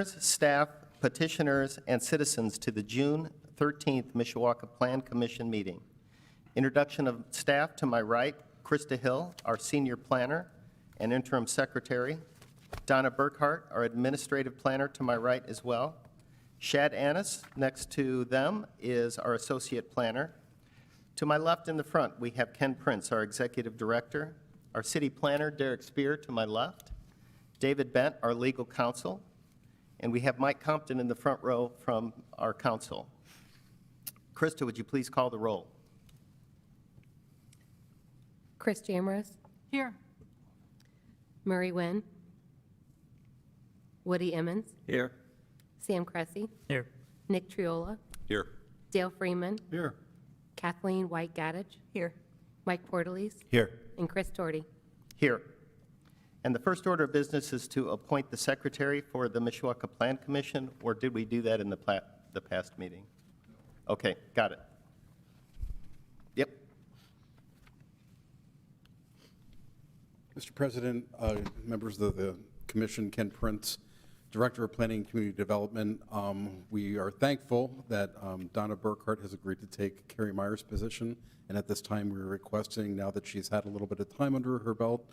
Staff, petitioners, and citizens to the June 13th Mishawaka Plan Commission meeting. Introduction of staff: to my right, Krista Hill, our senior planner and interim secretary. Donna Burkhart, our administrative planner, to my right as well. Shad Annis, next to them, is our associate planner. To my left in the front, we have Ken Prince, our executive director. Our city planner, Derek Spear, to my left. David Bent, our legal counsel. And we have Mike Compton in the front row from our council. Krista, would you please call the roll? Chris Jamrus. Here. Murray Wynn. Woody Emmons. Here. Sam Cressy. Here. Nick Triola. Here. Dale Freeman. Here. Kathleen White Gaddich. Here. Mike Portalease. Here. And Chris Torty. Here. And the first order of business is to appoint the secretary for the Mishawaka Plan Commission, or did we do that in the past meeting? Okay, got it. Yep. Mr. President, members of the commission, Ken Prince, Director of Planning and Community Development. We are thankful that Donna Burkhart has agreed to take Carrie Meyer's position, and at this time we're requesting, now that she's had a little bit of time under her belt,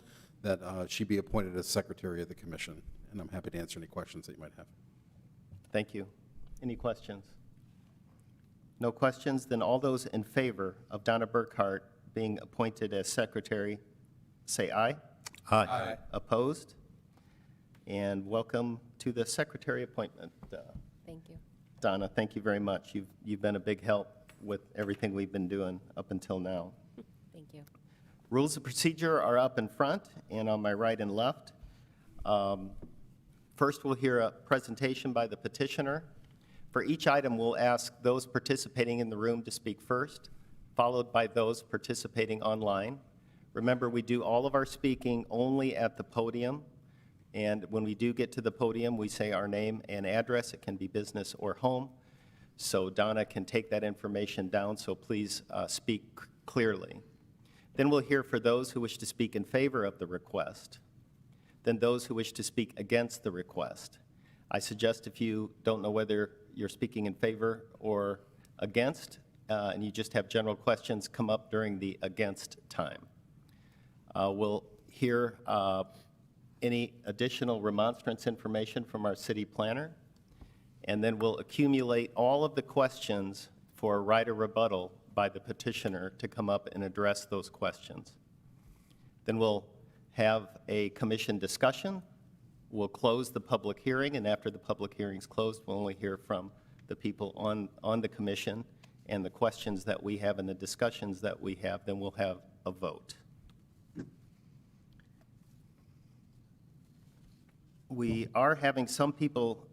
that she be appointed as Secretary of the Commission. And I'm happy to answer any questions that you might have. Thank you. Any questions? No questions? Then all those in favor of Donna Burkhart being appointed as secretary, say aye. Aye. Opposed? And welcome to the secretary appointment. Thank you. Donna, thank you very much. You've been a big help with everything we've been doing up until now. Thank you. Rules of procedure are up in front and on my right and left. First, we'll hear a presentation by the petitioner. For each item, we'll ask those participating in the room to speak first, followed by those participating online. Remember, we do all of our speaking only at the podium, and when we do get to the podium, we say our name and address. It can be business or home, so Donna can take that information down, so please speak clearly. Then we'll hear for those who wish to speak in favor of the request, then those who wish to speak against the request. I suggest if you don't know whether you're speaking in favor or against, and you just have general questions, come up during the against time. We'll hear any additional remonstrance information from our city planner, and then we'll accumulate all of the questions for a right of rebuttal by the petitioner to come up and address those questions. Then we'll have a commission discussion. We'll close the public hearing, and after the public hearing's closed, we'll only hear from the people on the commission and the questions that we have and the discussions that we have. Then we'll have a vote. We are having some people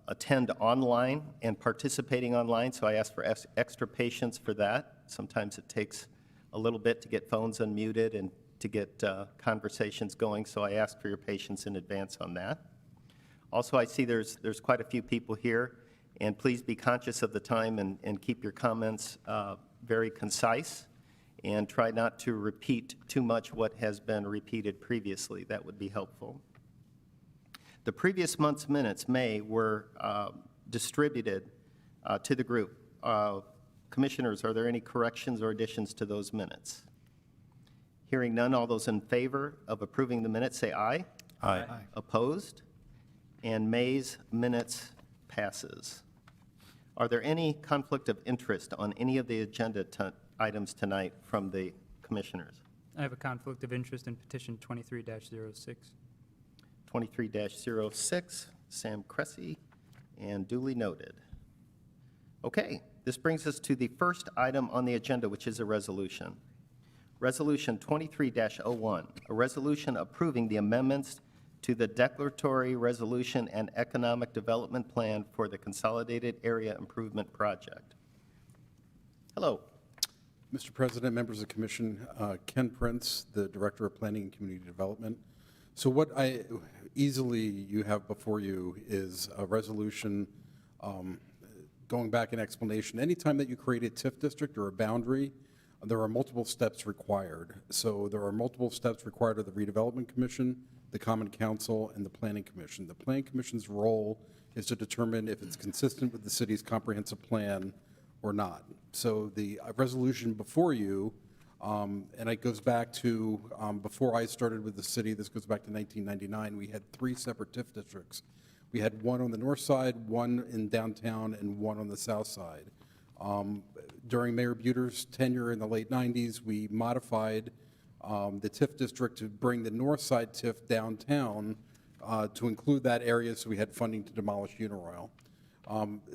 attend online and participating online, so I ask for extra patience for that. Sometimes it takes a little bit to get phones unmuted and to get conversations going, so I ask for your patience in advance on that. Also, I see there's quite a few people here, and please be conscious of the time and keep your comments very concise, and try not to repeat too much what has been repeated previously. That would be helpful. The previous month's minutes, May, were distributed to the group. Commissioners, are there any corrections or additions to those minutes? Hearing none, all those in favor of approving the minutes say aye. Aye. Opposed? And May's minutes passes. Are there any conflict of interest on any of the agenda items tonight from the commissioners? I have a conflict of interest in petition 23-06. 23-06, Sam Cressy, and duly noted. Okay, this brings us to the first item on the agenda, which is a resolution. Resolution 23-01, a resolution approving the amendments to the Declaratory Resolution and Economic Development Plan for the Consolidated Area Improvement Project. Hello. Mr. President, members of the commission, Ken Prince, the Director of Planning and Community Development. So what you have before you is a resolution going back an explanation. Anytime that you create a TIF district or a boundary, there are multiple steps required. So there are multiple steps required of the Redevelopment Commission the Common Council, and the Planning Commission. The Planning Commission's role is to determine if it's consistent with the city's comprehensive plan or not. So the resolution before you, and it goes back to before I started with the city, this goes back to 1999, we had 3 separate TIF districts. We had one on the north side, one in downtown, and one on the south side. During Mayor Buter's tenure in the late 90s, we modified the TIF district to bring the north side TIF downtown to include that area, so we had funding to demolish Uniroyal.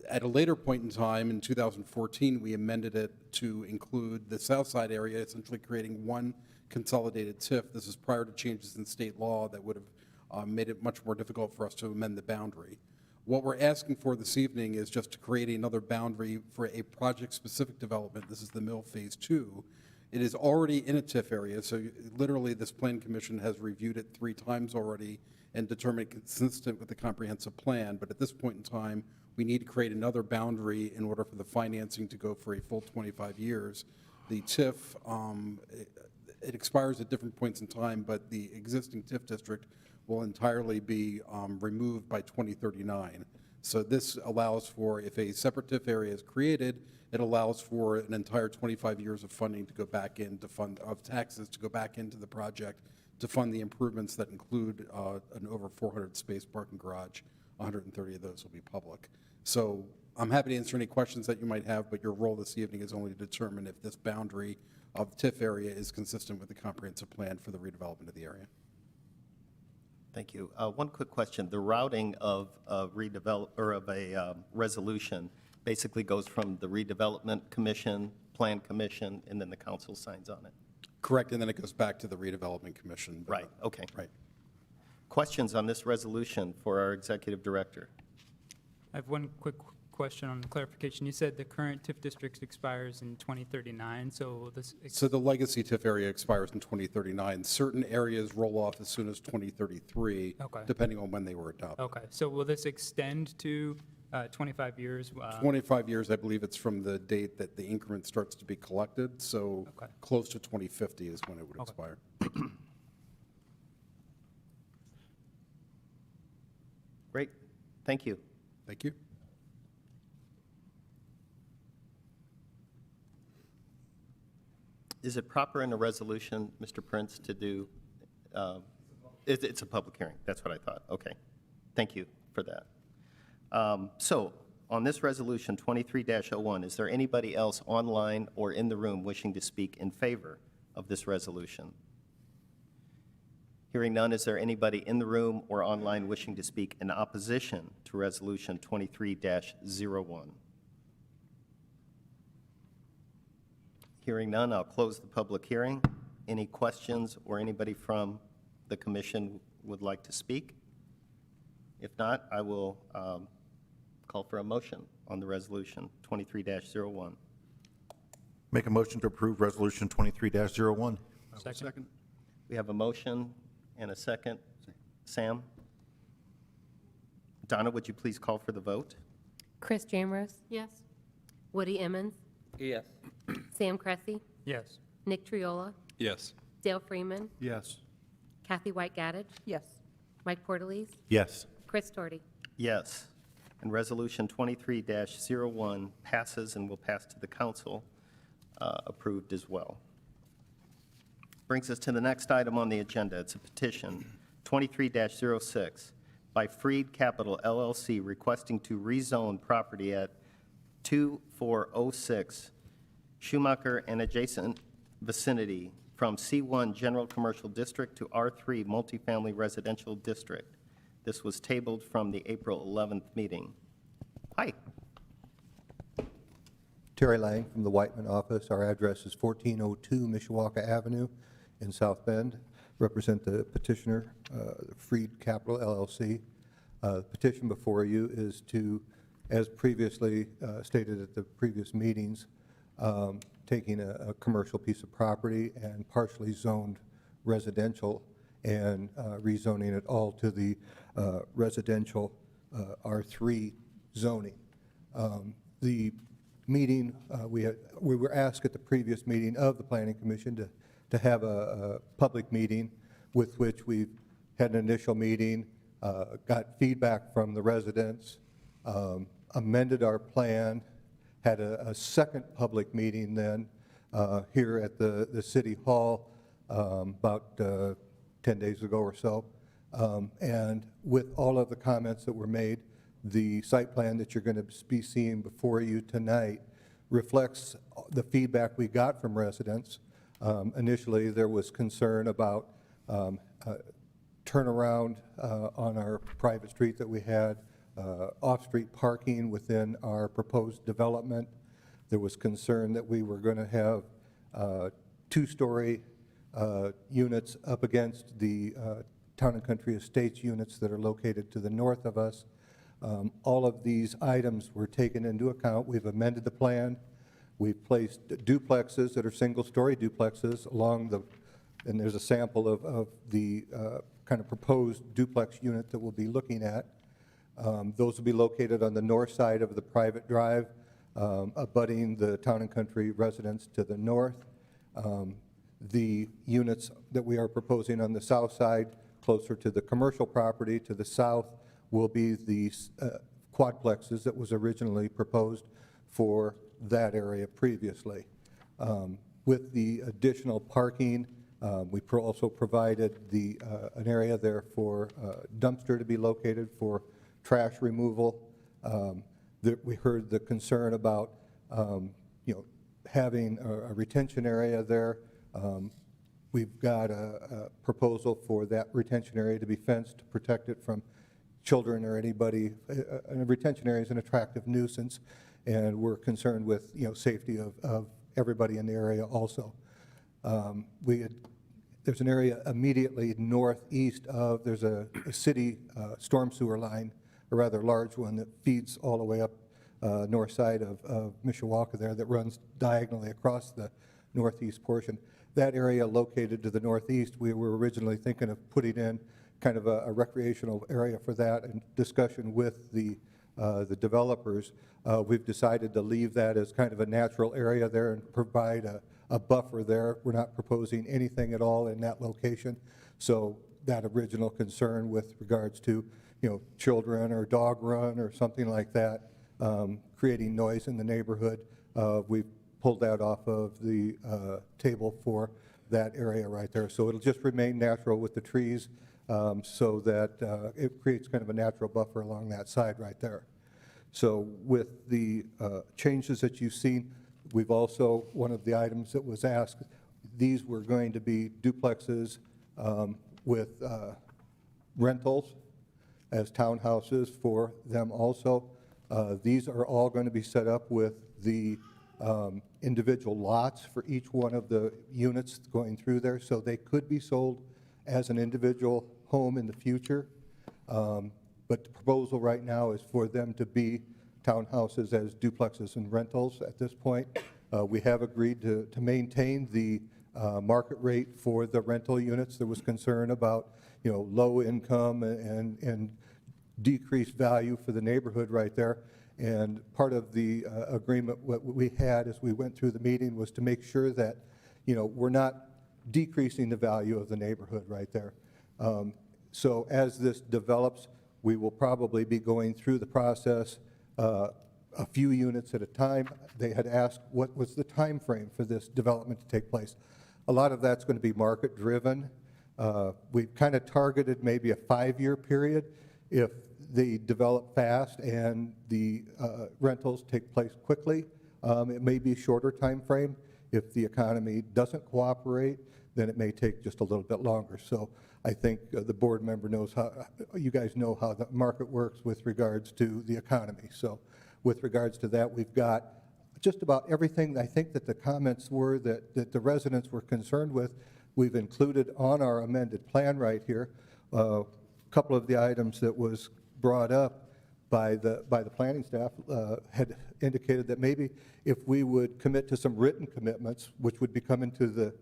At a later point in time, in 2014, we amended it to include the south side area, essentially creating one consolidated TIF. This is prior to changes in state law that would have made it much more difficult for us to amend the boundary. What we're asking for this evening is just to create another boundary for a project-specific development. This is the Mill Phase 2. It is already in a TIF area, so literally this Plan Commission has reviewed it 3 times already and determined consistent with the comprehensive plan. But at this point in time, we need to create another boundary in order for the financing to go for a full 25 years. The TIF, it expires at different points in time, but the existing TIF district will entirely be removed by 2039. So this allows for, if a separate TIF area is created, it allows for an entire 25 years of funding to go back in to fund, of taxes to go back into the project to fund the improvements that include an over 400 space parking garage. 130 of those will be public. So I'm happy to answer any questions that you might have, but your role this evening is only to determine if this boundary of the TIF area is consistent with the comprehensive plan for the redevelopment of the area. Thank you. One quick question. The routing of a resolution basically goes from the redevelopment commission, plan commission, and then the council signs on it. Correct, and then it goes back to the redevelopment commission. Right, okay. Right. Questions on this resolution for our executive director? I have one quick question on clarification. You said the current TIF district expires in 2039, so will this, So the legacy TIF area expires in 2039. Certain areas roll off as soon as 2033, Okay. depending on when they were adopted. okay, so will this extend to 25 years? 25 years, I believe it's from the date that the increment starts to be collected, so Okay. close to 2050 is when it would Okay. expire. Great, thank you. Thank you. Is it proper in a resolution, Mr. Prince, to do, it's a public hearing, that's what I thought, okay. Thank you for that. So, on this resolution 23-01, is there anybody else online or in the room wishing to speak in favor of this resolution? Hearing none, is there anybody in the room or online wishing to speak in opposition to resolution 23-01? Hearing none, I'll close the public hearing. Any questions or anybody from the commission would like to speak? If not, I will call for a motion on the resolution 23-01. Make a motion to approve Resolution 23-01. Second. We have a motion and a second. Sam? Donna, would you please call for the vote? Chris Jamrose? Yes. Woody Emmons? Yes. Sam Cressy? Yes. Nick Triola? Yes. Dale Freeman? Yes. Kathy White Gaddich? Yes. Mike Portalese? Yes. Chris Storti? Yes. And resolution 23-01 passes and will pass to the council, approved as well. Brings us to the next item on the agenda. It's a petition, 23-06, by Freed Capital LLC requesting to rezone property at 2406 Schumacher and adjacent vicinity from C1 General Commercial District to R3 Multifamily Residential District. This was tabled from the April 11th meeting. Hi. Terry Lang from the Whiteman office. Our address is 1402 Mishawaka Avenue in South Bend. Represent the petitioner, Freed Capital LLC. The petition before you is to, as previously stated at the previous meetings, taking a commercial piece of property and partially zoned residential and rezoning it all to the residential R3 zoning. The meeting, we were asked at the previous meeting of the Planning Commission to have a public meeting with which we've had an initial meeting, got feedback from the residents, amended our plan, had a second public meeting then here at the City Hall about 10 days ago or so. And with all of the comments that were made, the site plan that you're going to be seeing before you tonight reflects the feedback we got from residents. Initially, there was concern about turnaround on our private street that we had, off-street parking within our proposed development. There was concern that we were going to have two-story units up against the Town and Country Estates units that are located to the north of us. All of these items were taken into account. We've amended the plan. We've placed duplexes that are single-story duplexes along the, and there's a sample of the kind of proposed duplex unit that we'll be looking at. Those will be located on the north side of the private drive, abutting the Town and Country residents to the north. The units that we are proposing on the south side, closer to the commercial property to the south, will be the quadplexes that was originally proposed for that area previously. With the additional parking, we also provided an area there for dumpster to be located for trash removal. We heard the concern about having a retention area there. We've got a proposal for that retention area to be fenced to protect it from children or anybody. And a retention area is an attractive nuisance, and we're concerned with safety of everybody in the area also. There's an area immediately northeast of, there's a city storm sewer line, a rather large one that feeds all the way up north side of Mishawaka there, that runs diagonally across the northeast portion. That area located to the northeast, we were originally thinking of putting in kind of a recreational area for that. In discussion with the developers, we've decided to leave that as kind of a natural area there and provide a buffer there. We're not proposing anything at all in that location. So that original concern with regards to children or dog run or something like that, creating noise in the neighborhood, we've pulled that off of the table for that area right there. So it'll just remain natural with the trees, so that it creates kind of a natural buffer along that side right there. So with the changes that you've seen, we've also, one of the items that was asked, these were going to be duplexes with rentals as townhouses for them also. These are all going to be set up with the individual lots for each one of the units going through there, so they could be sold as an individual home in the future. But the proposal right now is for them to be townhouses as duplexes and rentals at this point. We have agreed to maintain the market rate for the rental units. There was concern about low income and decreased value for the neighborhood right there. And part of the agreement what we had as we went through the meeting was to make sure that we're not decreasing the value of the neighborhood right there. So as this develops, we will probably be going through the process a few units at a time. They had asked what was the time frame for this development to take place. A lot of that's going to be market driven. We've kind of targeted maybe a 5-year period. If they develop fast and the rentals take place quickly, it may be a shorter time frame. If the economy doesn't cooperate, then it may take just a little bit longer. So I think the board member knows how, you guys know how the market works with regards to the economy. So with regards to that, we've got just about everything I think that the comments were that the residents were concerned with, we've included on our amended plan right here. A couple of the items that was brought up by the planning staff had indicated that maybe if we would commit to some written commitments, which would be coming to the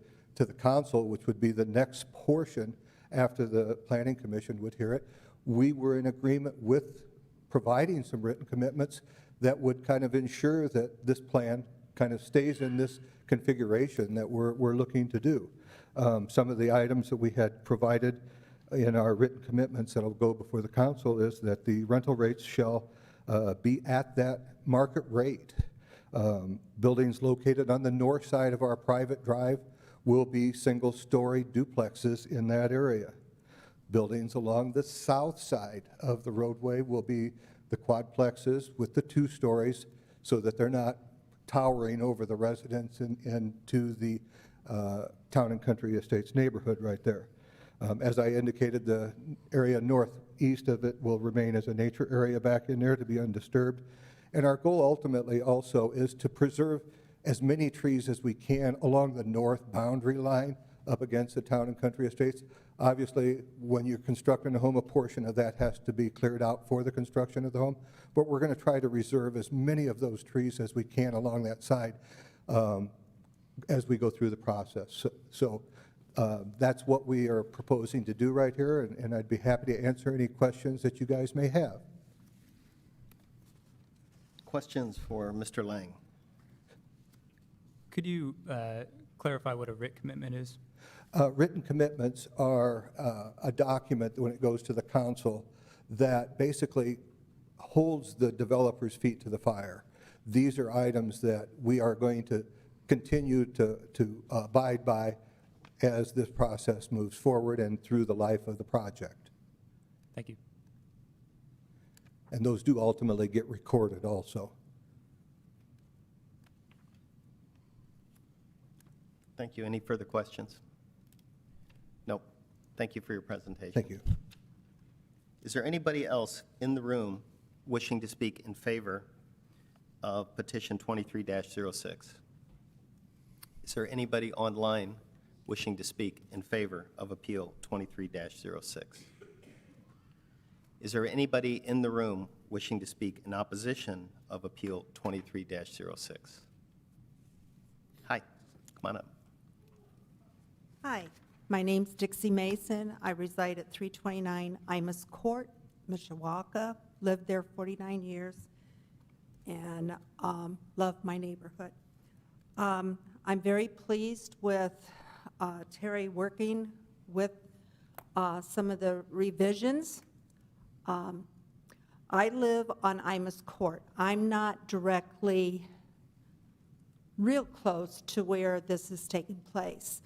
council, which would be the next portion after the planning commission would hear it, we were in agreement with providing some written commitments that would kind of ensure that this plan kind of stays in this configuration that we're looking to do. Some of the items that we had provided in our written commitments that'll go before the council is that the rental rates shall be at that market rate. Buildings located on the north side of our private drive will be single-story duplexes in that area. Buildings along the south side of the roadway will be the quadplexes with the 2 stories so that they're not towering over the residents and to the Town and Country Estates neighborhood right there. As I indicated, the area northeast of it will remain as a nature area back in there to be undisturbed. And our goal ultimately also is to preserve as many trees as we can along the north boundary line up against the Town and Country Estates. Obviously, when you're constructing a home, a portion of that has to be cleared out for the construction of the home, but we're going to try to reserve as many of those trees as we can along that side as we go through the process. So that's what we are proposing to do right here, and I'd be happy to answer any questions that you guys may have. Questions for Mr. Lang? Could you clarify what a writ commitment is? Written commitments are a document when it goes to the council that basically holds the developer's feet to the fire. These are items that we are going to continue to abide by as this process moves forward and through the life of the project. Thank you. And those do ultimately get recorded also. Thank you. Any further questions? Nope. Thank you for your presentation. Thank you. Is there anybody else in the room wishing to speak in favor of petition 23-06? Is there anybody online wishing to speak in favor of appeal 23-06? Is there anybody in the room wishing to speak in opposition of appeal 23-06? Hi, come on up. Hi, my name's Dixie Mason. I reside at 329 Imus Court, Mishawaka. Lived there 49 years and love my neighborhood. I'm very pleased with Terry working with some of the revisions. I live on Imus Court. I'm not directly real close to where this is taking place.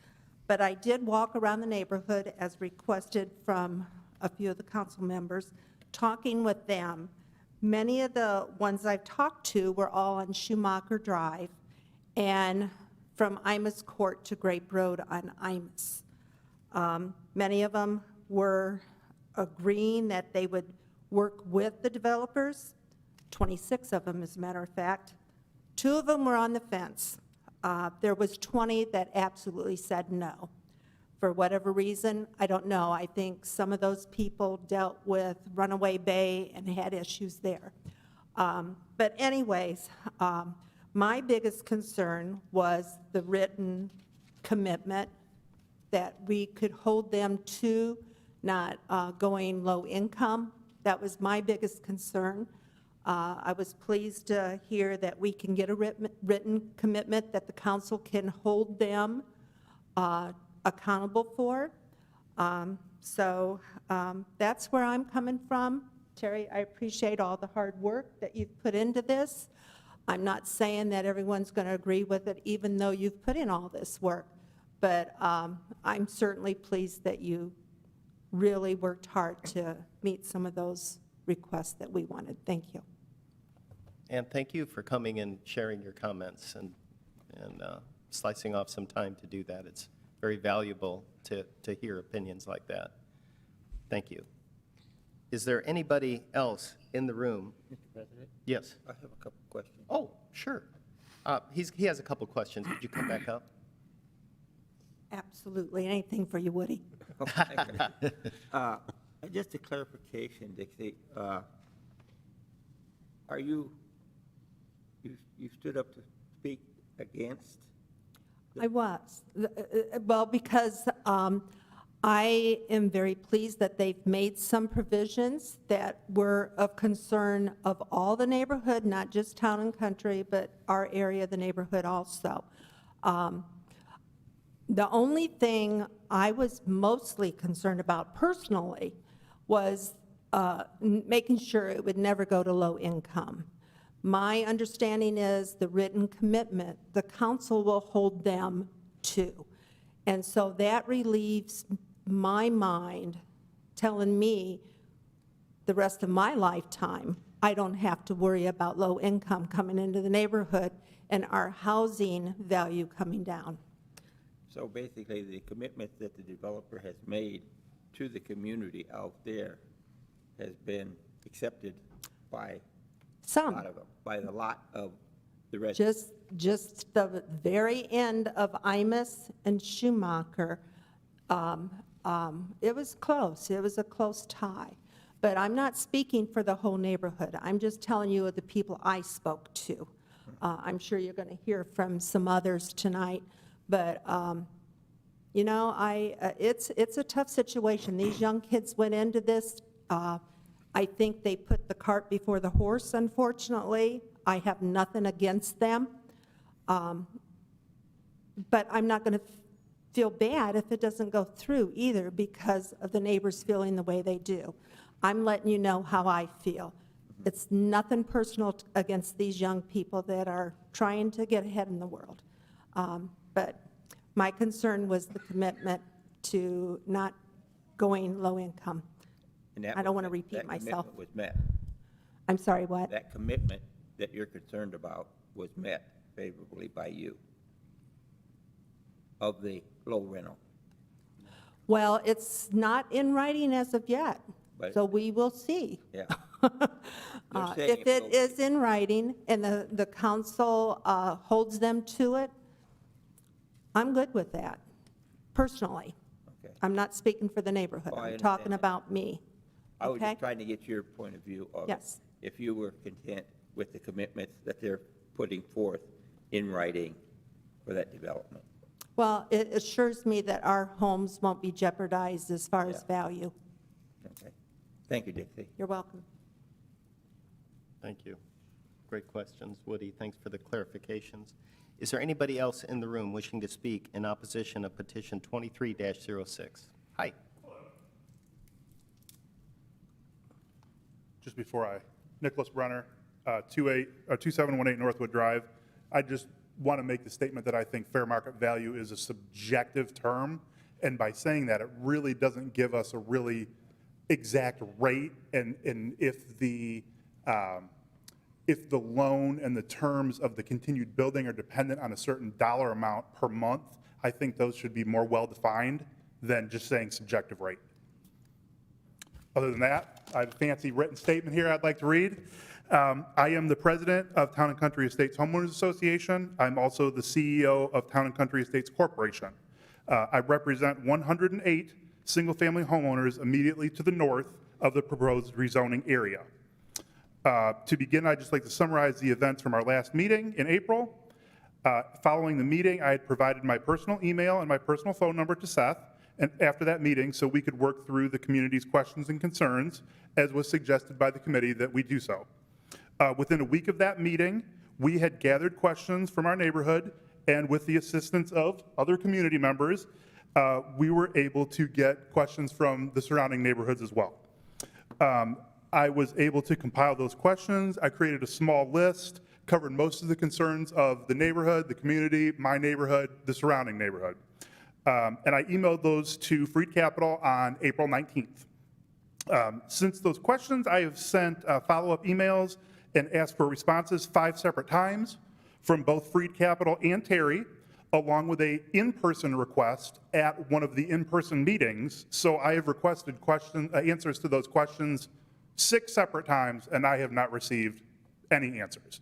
But I did walk around the neighborhood as requested from a few of the council members, talking with them. Many of the ones I've talked to were all on Schumacher Drive and from Imus Court to Grape Road on Imus. Many of them were agreeing that they would work with the developers, 26 of them as a matter of fact. 2 of them were on the fence. There was 20 that absolutely said no. For whatever reason, I don't know. I think some of those people dealt with Runaway Bay and had issues there. But anyways, my biggest concern was the written commitment that we could hold them to not going low income. That was my biggest concern. I was pleased to hear that we can get a written commitment that the council can hold them accountable for. So that's where I'm coming from. Terry, I appreciate all the hard work that you've put into this. I'm not saying that everyone's going to agree with it, even though you've put in all this work. But I'm certainly pleased that you really worked hard to meet some of those requests that we wanted. Thank you. And thank you for coming and sharing your comments and slicing off some time to do that. It's very valuable to hear opinions like that. Thank you. Is there anybody else in the room? Mr. President, Yes. I have a couple questions. Oh, sure. He has a couple questions. Would you come back up? Absolutely. Anything for you, Woody. Just a clarification, Dixie. Are you stood up to speak against? I was. Well, because I am very pleased that they've made some provisions that were of concern of all the neighborhood, not just Town and Country, but our area of the neighborhood also. The only thing I was mostly concerned about personally was making sure it would never go to low income. My understanding is the written commitment, the council will hold them to. And so that relieves my mind telling me the rest of my lifetime, I don't have to worry about low income coming into the neighborhood and our housing value coming down. So basically, the commitment that the developer has made to the community out there has been accepted by a Some. lot of them, by the lot of the residents. Just the very end of Imus and Schumacher, it was close. It was a close tie. But I'm not speaking for the whole neighborhood. I'm just telling you of the people I spoke to. I'm sure you're going to hear from some others tonight. But, you know, it's a tough situation. These young kids went into this. I think they put the cart before the horse, unfortunately. I have nothing against them. But I'm not going to feel bad if it doesn't go through either because of the neighbors feeling the way they do. I'm letting you know how I feel. It's nothing personal against these young people that are trying to get ahead in the world. But my concern was the commitment to not going low income. And that I don't was want to met- repeat that myself. commitment was met. I'm sorry, what? That commitment that you're concerned about was met favorably by you of the low rental. Well, it's not in writing as of yet, But- so we will see. Yeah. They're saying If it will is be. in writing and the council holds them to it, I'm good with that, personally. Okay. I'm not speaking for the neighborhood. Oh, I I'm talking understand that. about me. I was Okay? just trying to get your point of view of Yes. if you were content with the commitments that they're putting forth in writing for that development. Well, it assures me that our homes won't be jeopardized as far as Yeah. value. Okay. Thank you, Dixie. You're welcome. Thank you. Great questions, Woody. Thanks for the clarifications. Is there anybody else in the room wishing to speak in opposition of petition 23-06? Hi. Just before Nicholas Brenner, 2718 Northwood Drive. I just want to make the statement that I think fair market value is a subjective term, and by saying that, it really doesn't give us a really exact rate, and if the loan and the terms of the continued building are dependent on a certain dollar amount per month, I think those should be more well-defined than just saying subjective rate. Other than that, I have a fancy written statement here I'd like to read. I am the president of Town and Country Estates Homeowners Association. I'm also the CEO of Town and Country Estates Corporation. I represent 108 single-family homeowners immediately to the north of the proposed rezoning area. To begin, I'd just like to summarize the events from our last meeting in April. Following the meeting, I had provided my personal email and my personal phone number to Seth, and after that meeting, so we could work through the community's questions and concerns, as was suggested by the committee that we do so. Within a week of that meeting, we had gathered questions from our neighborhood, and with the assistance of other community members, we were able to get questions from the surrounding neighborhoods as well. I was able to compile those questions. I created a small list, covered most of the concerns of the neighborhood, the community, my neighborhood, the surrounding neighborhood. And I emailed those to Freed Capital on April 19th. Since those questions, I have sent follow-up emails and asked for responses 5 separate times from both Freed Capital and Terry, along with a in-person request at one of the in-person meetings. So I have requested answers to those questions 6 separate times, and I have not received any answers.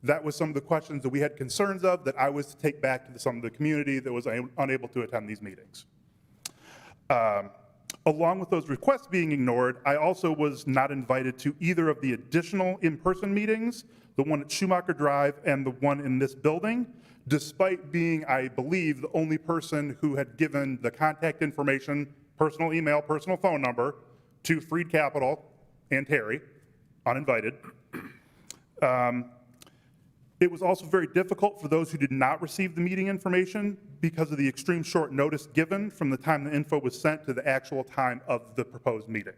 That was some of the questions that we had concerns of that I was to take back to some of the community that was unable to attend these meetings. Along with those requests being ignored, I also was not invited to either of the additional in-person meetings, the one at Schumacher Drive and the one in this building, despite being, I believe, the only person who had given the contact information, personal email, personal phone number to Freed Capital and Terry, uninvited. It was also very difficult for those who did not receive the meeting information because of the extreme short notice given from the time the info was sent to the actual time of the proposed meeting.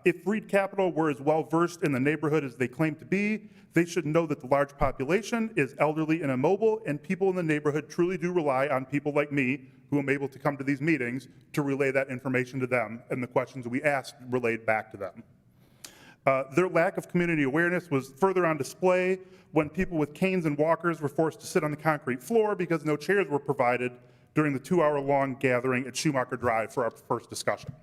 If Reed Capital were as well-versed in the neighborhood as they claim to be, they should know that the large population is elderly and immobile, and people in the neighborhood truly do rely on people like me, who am able to come to these meetings, to relay that information to them, and the questions we asked relayed back to them. Their lack of community awareness was further on display when people with canes and walkers were forced to sit on the concrete floor because no chairs were provided during the 2-hour-long gathering at Schumacher Drive for our first discussion.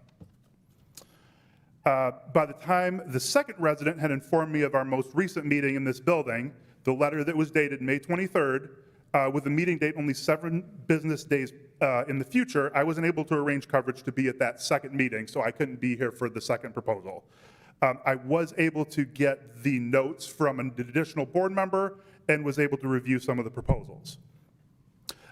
By the time the second resident had informed me of our most recent meeting in this building, the letter that was dated May 23rd, with a meeting date only 7 business days in the future, I wasn't able to arrange coverage to be at that second meeting, so I couldn't be here for the second proposal. I was able to get the notes from an additional board member and was able to review some of the proposals.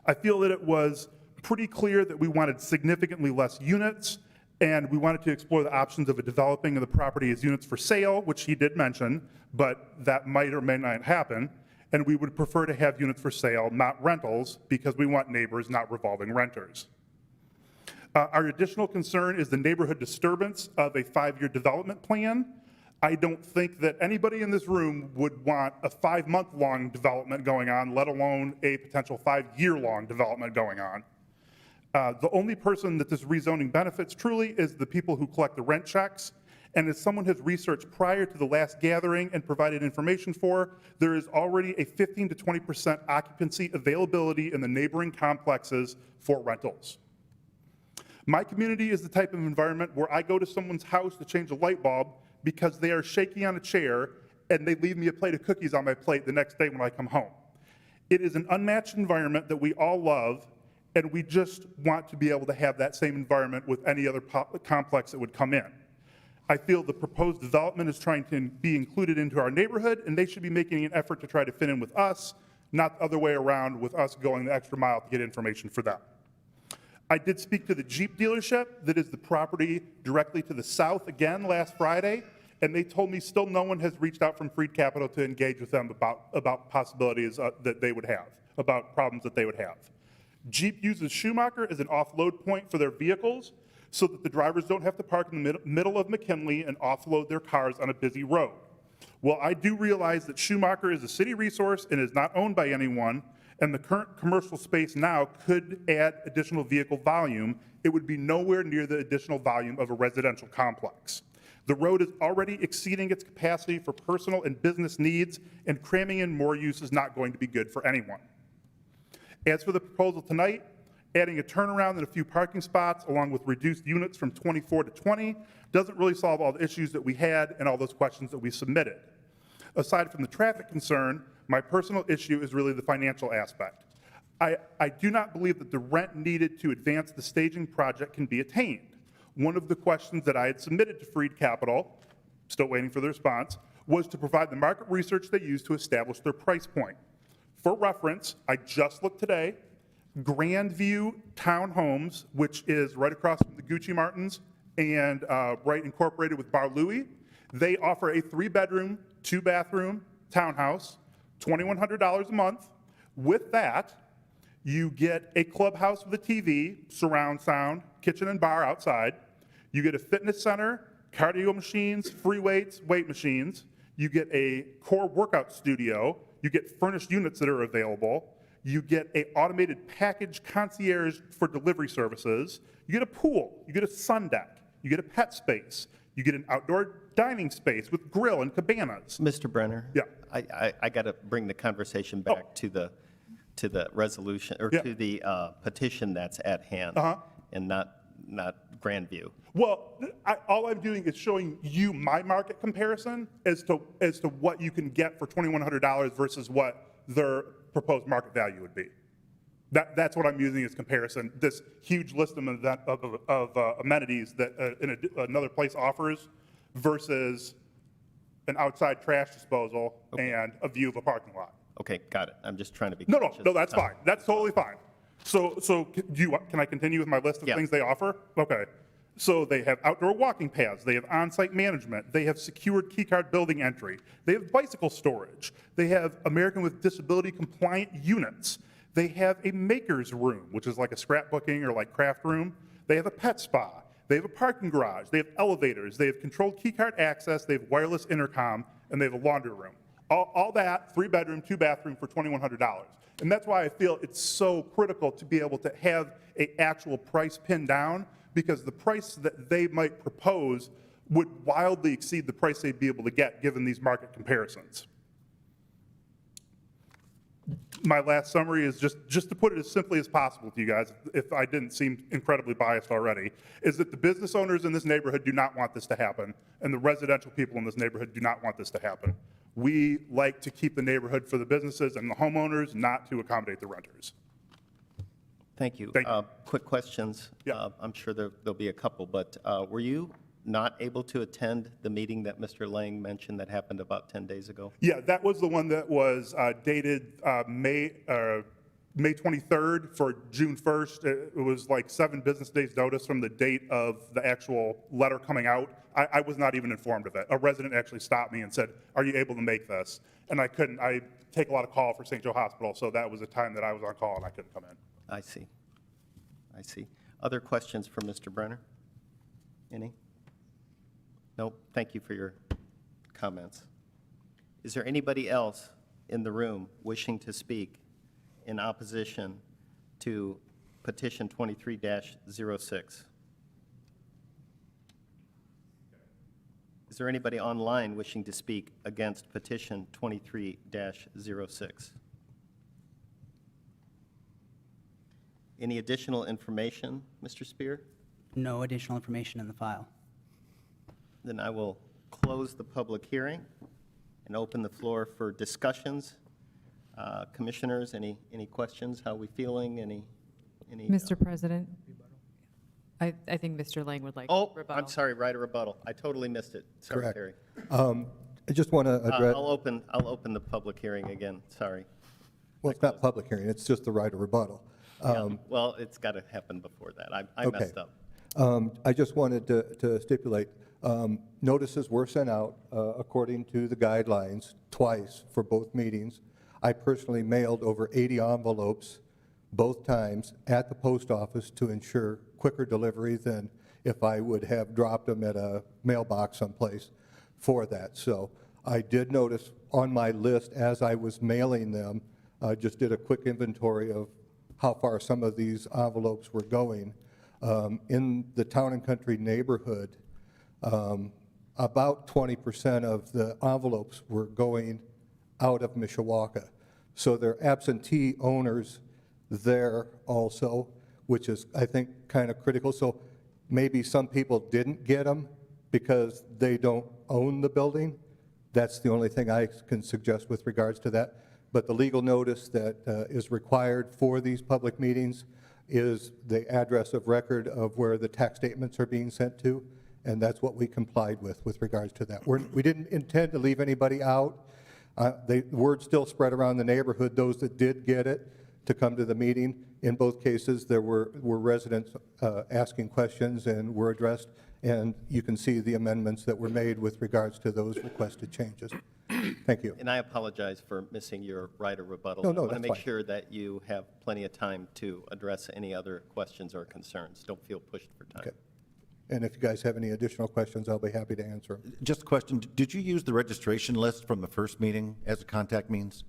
I feel that it was pretty clear that we wanted significantly less units, and we wanted to explore the options of developing the property as units for sale, which he did mention, but that might or may not happen. And we would prefer to have units for sale, not rentals, because we want neighbors, not revolving renters. Our additional concern is the neighborhood disturbance of a 5-year development plan. I don't think that anybody in this room would want a 5-month-long development going on, let alone a potential 5-year-long development going on. The only person that this rezoning benefits truly is the people who collect the rent checks. And as someone has researched prior to the last gathering and provided information for, there is already a 15 to 20% occupancy availability in the neighboring complexes for rentals. My community is the type of environment where I go to someone's house to change a light bulb because they are shaky on a chair and they leave me a plate of cookies on my plate the next day when I come home. It is an unmatched environment that we all love, and we just want to be able to have that same environment with any other complex that would come in. I feel the proposed development is trying to be included into our neighborhood, and they should be making an effort to try to fit in with us, not the other way around with us going the extra mile to get information for them. I did speak to the Jeep dealership that is the property directly to the south again last Friday, and they told me still no one has reached out from Freed Capital to engage with them about possibilities that they would have, about problems that they would have. Jeep uses Schumacher as an offload point for their vehicles so that the drivers don't have to park in the middle of McKinley and offload their cars on a busy road. Well, I do realize that Schumacher is a city resource and is not owned by anyone, and the current commercial space now could add additional vehicle volume. It would be nowhere near the additional volume of a residential complex. The road is already exceeding its capacity for personal and business needs, and cramming in more use is not going to be good for anyone. As for the proposal tonight, adding a turnaround and a few parking spots along with reduced units from 24 to 20 doesn't really solve all the issues that we had and all those questions that we submitted. Aside from the traffic concern, my personal issue is really the financial aspect. I do not believe that the rent needed to advance the staging project can be attained. One of the questions that I had submitted to Freed Capital, still waiting for the response, was to provide the market research they used to establish their price point. For reference, I just looked today, Grandview Townhomes, which is right across from the Gucci Martins and right incorporated with Bar Louie, they offer a 3-bedroom, 2-bathroom townhouse, $2,100 a month. With that, you get a clubhouse with a TV, surround sound, kitchen and bar outside. You get a fitness center, cardio machines, free weights, weight machines. You get a core workout studio. You get furnished units that are available. You get an automated package concierge for delivery services. You get a pool. You get a sun deck. You get a pet space. You get an outdoor dining space with grill and cabanas. Mr. Brenner? Yeah. I got to bring the conversation back to the resolution, or Yeah. to the petition that's at hand, and not Grandview. Well, all I'm doing is showing you my market comparison as to what you can get for $2,100 versus what their proposed market value would be. That's what I'm using as comparison. This huge list of amenities that another place offers versus an outside trash disposal and a view of a parking lot. Okay, got it. I'm just trying to be No, conscious that's of time. fine. That's totally fine. So can I continue with my list of Yeah. things they offer? Okay. So they have outdoor walking paths, they have on-site management, they have secured keycard building entry, they have bicycle storage, they have American with Disability compliant units, They have a maker's room, which is like a scrapbooking or like craft room. They have a pet spa. They have a parking garage. They have elevators. They have controlled keycard access. They have wireless intercom, and they have a laundry room. All that, 3-bedroom, 2-bathroom for $2,100. And that's why I feel it's so critical to be able to have an actual price pinned down, because the price that they might propose would wildly exceed the price they'd be able to get given these market comparisons. My last summary is just to put it as simply as possible to you guys, if I didn't seem incredibly biased already, is that the business owners in this neighborhood do not want this to happen, and the residential people in this neighborhood do not want this to happen. We like to keep the neighborhood for the businesses and the homeowners, not to accommodate the renters. Thank you. Thank you. Quick questions. Yeah. I'm sure there'll be a couple, but were you not able to attend the meeting that Mr. Lang mentioned that happened about 10 days ago? Yeah, that was the one that was dated May 23rd for June 1st. It was like 7 business days notice from the date of the actual letter coming out. I was not even informed of it. A resident actually stopped me and said, "Are you able to make this?" And I couldn't. I take a lot of call for St. Joe Hospital, so that was a time that I was on call and I couldn't come in. I see. I see. Other questions for Mr. Brenner? Any? Nope. Thank you for your comments. Is there anybody else in the room wishing to speak in opposition to petition 23-06? Is there anybody online wishing to speak against petition 23-06? Any additional information, Mr. Spear? No additional information in the file. Then I will close the public hearing and open the floor for discussions. Commissioners, any questions? How are we feeling? Any? Mr. President, I think Mr. Lang would like Oh, rebuttal. I'm sorry, right, a rebuttal. I totally missed it. Sorry, Correct. Terry. I just want to address, I'll open the public hearing again, sorry. well, it's not public hearing, it's just the right of rebuttal. Well, it's got to happen before that. I Okay. messed up. I just wanted to stipulate, notices were sent out according to the guidelines twice for both meetings. I personally mailed over 80 envelopes both times at the post office to ensure quicker delivery than if I would have dropped them at a mailbox someplace for that. So I did notice on my list as I was mailing them, just did a quick inventory of how far some of these envelopes were going. In the Town and Country neighborhood, about 20% of the envelopes were going out of Mishawaka. So there are absentee owners there also, which is, I think, kind of critical. So maybe some people didn't get them because they don't own the building. That's the only thing I can suggest with regards to that. But the legal notice that is required for these public meetings is the address of record of where the tax statements are being sent to, and that's what we complied with regards to that. We didn't intend to leave anybody out. The word still spread around the neighborhood, those that did get it, to come to the meeting. In both cases, there were residents asking questions and were addressed, and you can see the amendments that were made with regards to those requested changes. Thank you. And I apologize for missing your right of rebuttal. No, I want that's to make fine. sure that you have plenty of time to address any other questions or concerns. Don't feel pushed for time. Okay. And if you guys have any additional questions, I'll be happy to answer them. Just a question, did you use the registration list from the first meeting as a contact means?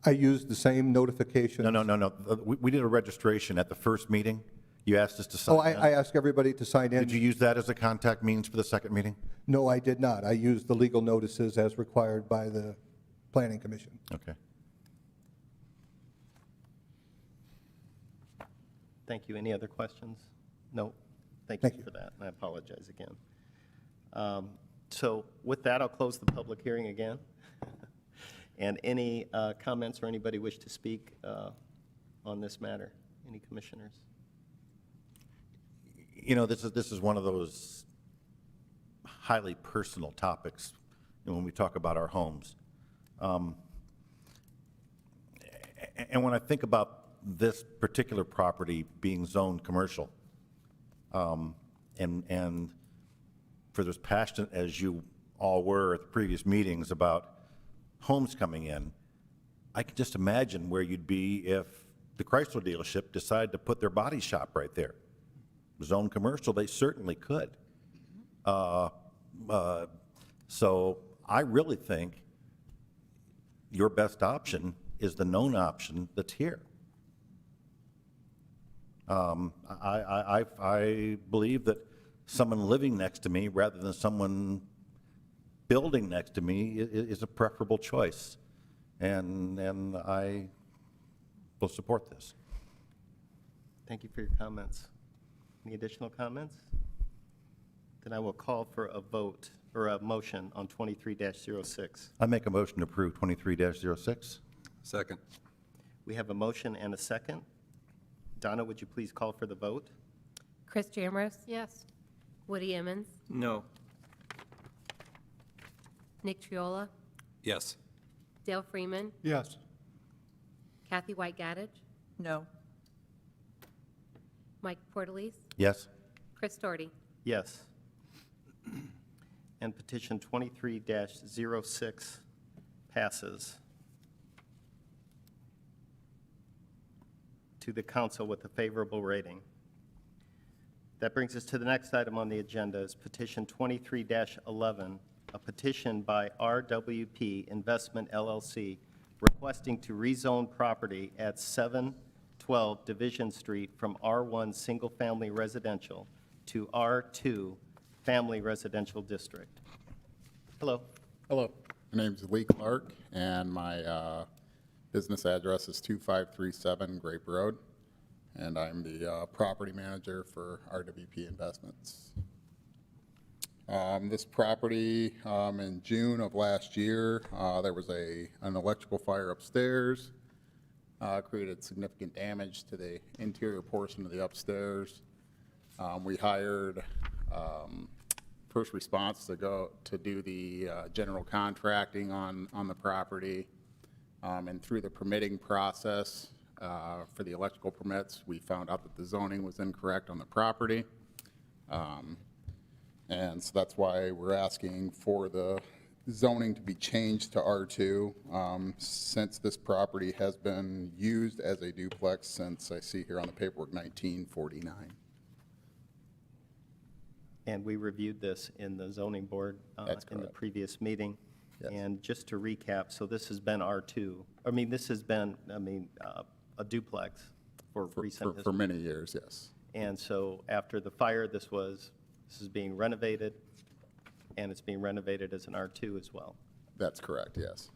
I used the same notifications. No. We did a registration at the first meeting. You asked us to sign Oh, in. I asked everybody to sign in. Did you use that as a contact means for the second meeting? No, I did not. I used the legal notices as required by the Planning Commission. Okay. Thank you. Any other questions? No? Thank Thank you you. for that. I apologize again. So with that, I'll close the public hearing again. And any comments or anybody wish to speak on this matter? Any commissioners? You know, this is one of those highly personal topics, you know, when we talk about our homes. And when I think about this particular property being zoned commercial, and for as passionate as you all were at the previous meetings about homes coming in, I can just imagine where you'd be if the Chrysler dealership decided to put their body shop right there. Zone commercial, they certainly could. So I really think your best option is the known option that's here. I believe that someone living next to me rather than someone building next to me is a preferable choice. And I will support this. Thank you for your comments. Any additional comments? Then I will call for a vote or a motion on 23-06. I make a motion to approve 23-06. Second. We have a motion and a second. Donna, would you please call for the vote? Chris Jamrose? Yes. Woody Emmons? No. Nick Triola? Yes. Dale Freeman? Yes. Kathy White Gaddage? No. Mike Portalese? Yes? Chris Doherty? Yes. And petition 23-06 passes to the council with a favorable rating. That brings us to the next item on the agenda is petition 23-11, a petition by RWP Investment LLC requesting to rezone property at 712 Division Street from R1 Single Family Residential to R2 Family Residential District. Hello. Hello, my name's Lee Clark, and my business address is 2537 Grape Road, and I'm the property manager for RWP Investments. This property, in June of last year, there was an electrical fire upstairs, created significant damage to the interior portion of the upstairs. We hired first response to go to do the general contracting on the property. And through the permitting process for the electrical permits, we found out that the zoning was incorrect on the property. And so that's why we're asking for the zoning to be changed to R2, since this property has been used as a duplex since, I see here on the paperwork, 1949. And we reviewed this in the zoning board That's in the correct. previous meeting. Yes. And just to recap, so this has been R2, this has been, a duplex for recent For history. many years, yes. And so after the fire, this is being renovated, and it's being renovated as an R2 as well. That's correct, yes.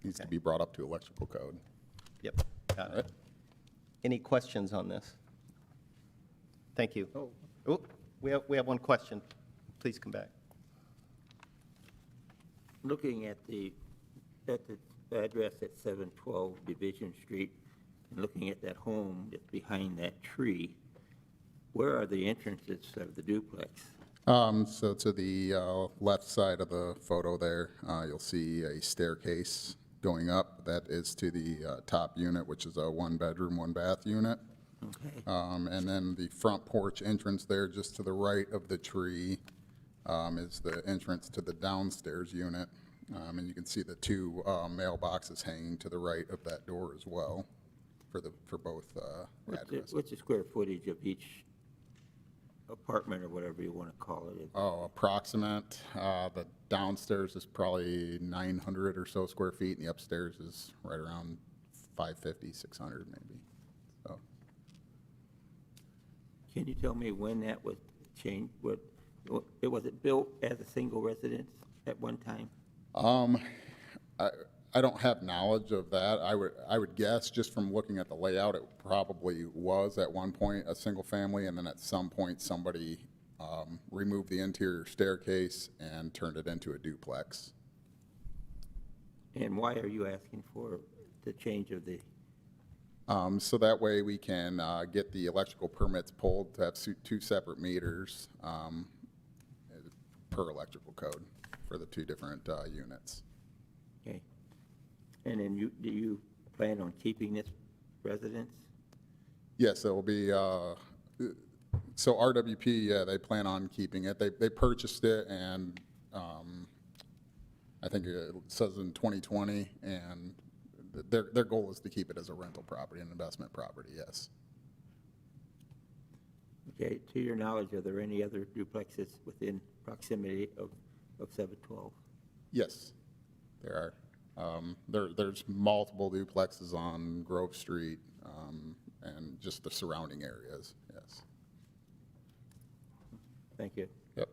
Needs to Okay. be brought up to electrical code. Yep, got it. Any questions on this? Thank you. Oh, we have one question. Please come back. Looking at the address at 712 Division Street, and looking at that home that's behind that tree, where are the entrances of the duplex? So to the left side of the photo there, you'll see a staircase going up. That is to the top unit, which is a one-bedroom, one-bath unit. Okay. And then the front porch entrance there, just to the right of the tree, is the entrance to the downstairs unit. And you can see the two mailboxes hanging to the right of that door as well for both addresses. What's the square footage of each apartment, or whatever you want to call it? Oh, approximate. The downstairs is probably 900 or so square feet, and the upstairs is right around 550, 600 maybe. So, Can you tell me when that was changed? Was it built as a single residence at one time? I don't have knowledge of that. I would guess, just from looking at the layout, it probably was at one point a single family, and then at some point somebody removed the interior staircase and turned it into a duplex. And why are you asking for the change of the, So that way we can get the electrical permits pulled to have two separate meters per electrical code for the two different units. okay? And then do you plan on keeping this residence? Yes, it will be, so RWP, yeah, they plan on keeping it. They purchased it, and I think it says in 2020, and their goal is to keep it as a rental property, an investment property, yes. Okay, to your knowledge, are there any other duplexes within proximity of 712? Yes, there are. There's multiple duplexes on Grove Street and just the surrounding areas, yes. Thank you. Yep.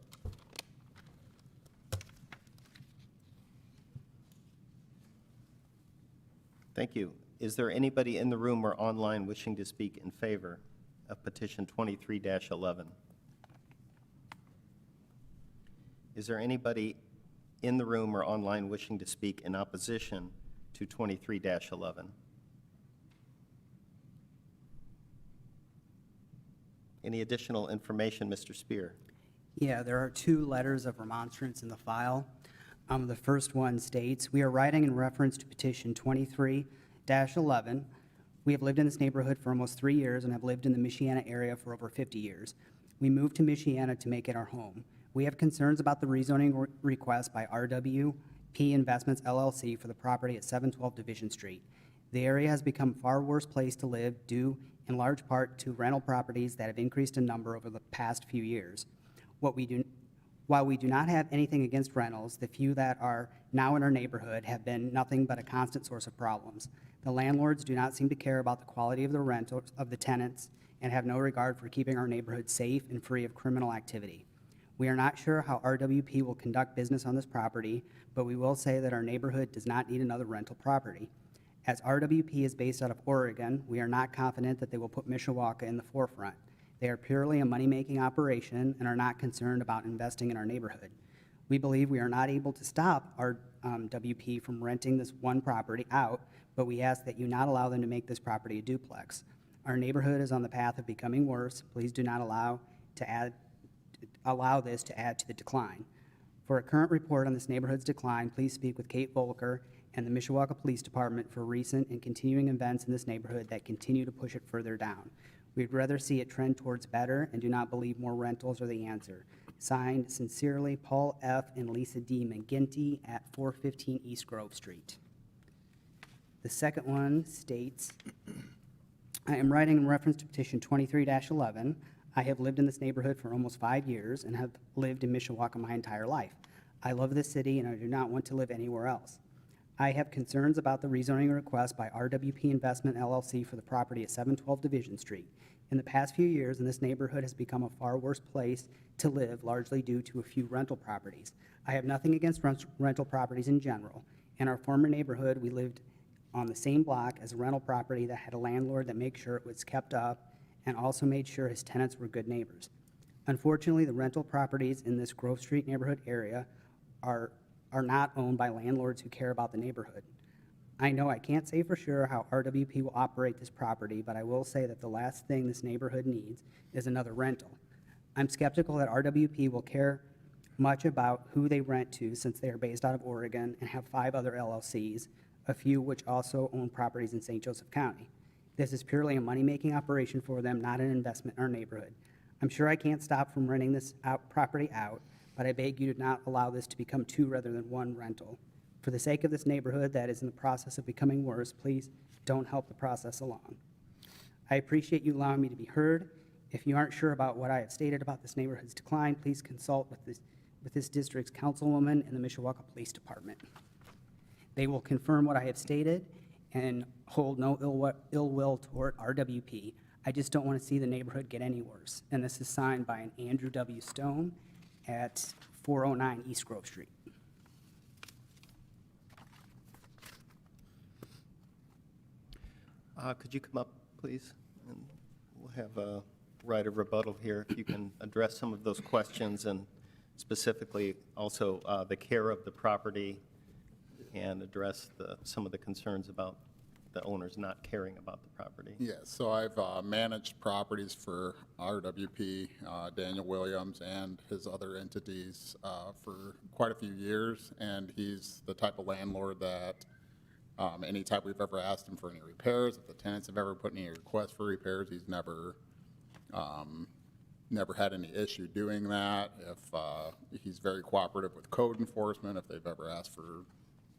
Thank you. Is there anybody in the room or online wishing to speak in favor of petition 23-11? Is there anybody in the room or online wishing to speak in opposition to 23-11? Any additional information, Mr. Spear? Yeah, there are 2 letters of remonstrance in the file. The first one states, "We are writing in reference to petition 23-11. We have lived in this neighborhood for almost 3 years and have lived in the Michiana area for over 50 years. We moved to Michiana to make it our home. We have concerns about the rezoning request by RWP Investments LLC for the property at 712 Division Street. The area has become a far worse place to live due in large part to rental properties that have increased in number over the past few years. While we do not have anything against rentals, the few that are now in our neighborhood have been nothing but a constant source of problems. The landlords do not seem to care about the quality of the rentals of the tenants and have no regard for keeping our neighborhood safe and free of criminal activity. We are not sure how RWP will conduct business on this property, but we will say that our neighborhood does not need another rental property. As RWP is based out of Oregon, we are not confident that they will put Mishawaka in the forefront. They are purely a money-making operation and are not concerned about investing in our neighborhood. We believe we are not able to stop our WP from renting this one property out, but we ask that you not allow them to make this property a duplex. Our neighborhood is on the path of becoming worse. Please do not allow this to add to the decline. For a current report on this neighborhood's decline, please speak with Kate Volker and the Mishawaka Police Department for recent and continuing events in this neighborhood that continue to push it further down. We'd rather see it trend towards better and do not believe more rentals are the answer. Signed, sincerely, Paul F. and Lisa D. McGinty at 415 East Grove Street." The second one states, "I am writing in reference to petition 23-11. I have lived in this neighborhood for almost 5 years and have lived in Mishawaka my entire life. I love this city and I do not want to live anywhere else. I have concerns about the rezoning request by RWP Investment LLC for the property at 712 Division Street. In the past few years, this neighborhood has become a far worse place to live, largely due to a few rental properties. I have nothing against rental properties in general. In our former neighborhood, we lived on the same block as a rental property that had a landlord that made sure it was kept up and also made sure his tenants were good neighbors. Unfortunately, the rental properties in this Grove Street neighborhood area are not owned by landlords who care about the neighborhood. I know I can't say for sure how RWP will operate this property, but I will say that the last thing this neighborhood needs is another rental. I'm skeptical that RWP will care much about who they rent to since they are based out of Oregon and have 5 other LLCs, a few which also own properties in St. Joseph County. This is purely a money-making operation for them, not an investment in our neighborhood. I'm sure I can't stop from renting this property out, but I beg you to not allow this to become 2 rather than 1 rental. For the sake of this neighborhood that is in the process of becoming worse, please don't help the process along. I appreciate you allowing me to be heard. If you aren't sure about what I have stated about this neighborhood's decline, please consult with this district's councilwoman and the Mishawaka Police Department. They will confirm what I have stated and hold no ill will toward RWP. I just don't want to see the neighborhood get any worse. And this is signed by an Andrew W. Stone at 409 East Grove Street. Could you come up, please? And we'll have a right of rebuttal here. If you can address some of those questions and specifically also the care of the property and address some of the concerns about the owners not caring about the property. Yes, so I've managed properties for RWP, Daniel Williams, and his other entities for quite a few years, and he's the type of landlord that anytime we've ever asked him for any repairs, if the tenants have ever put any requests for repairs, he's never had any issue doing that. If he's very cooperative with code enforcement, if they've ever asked for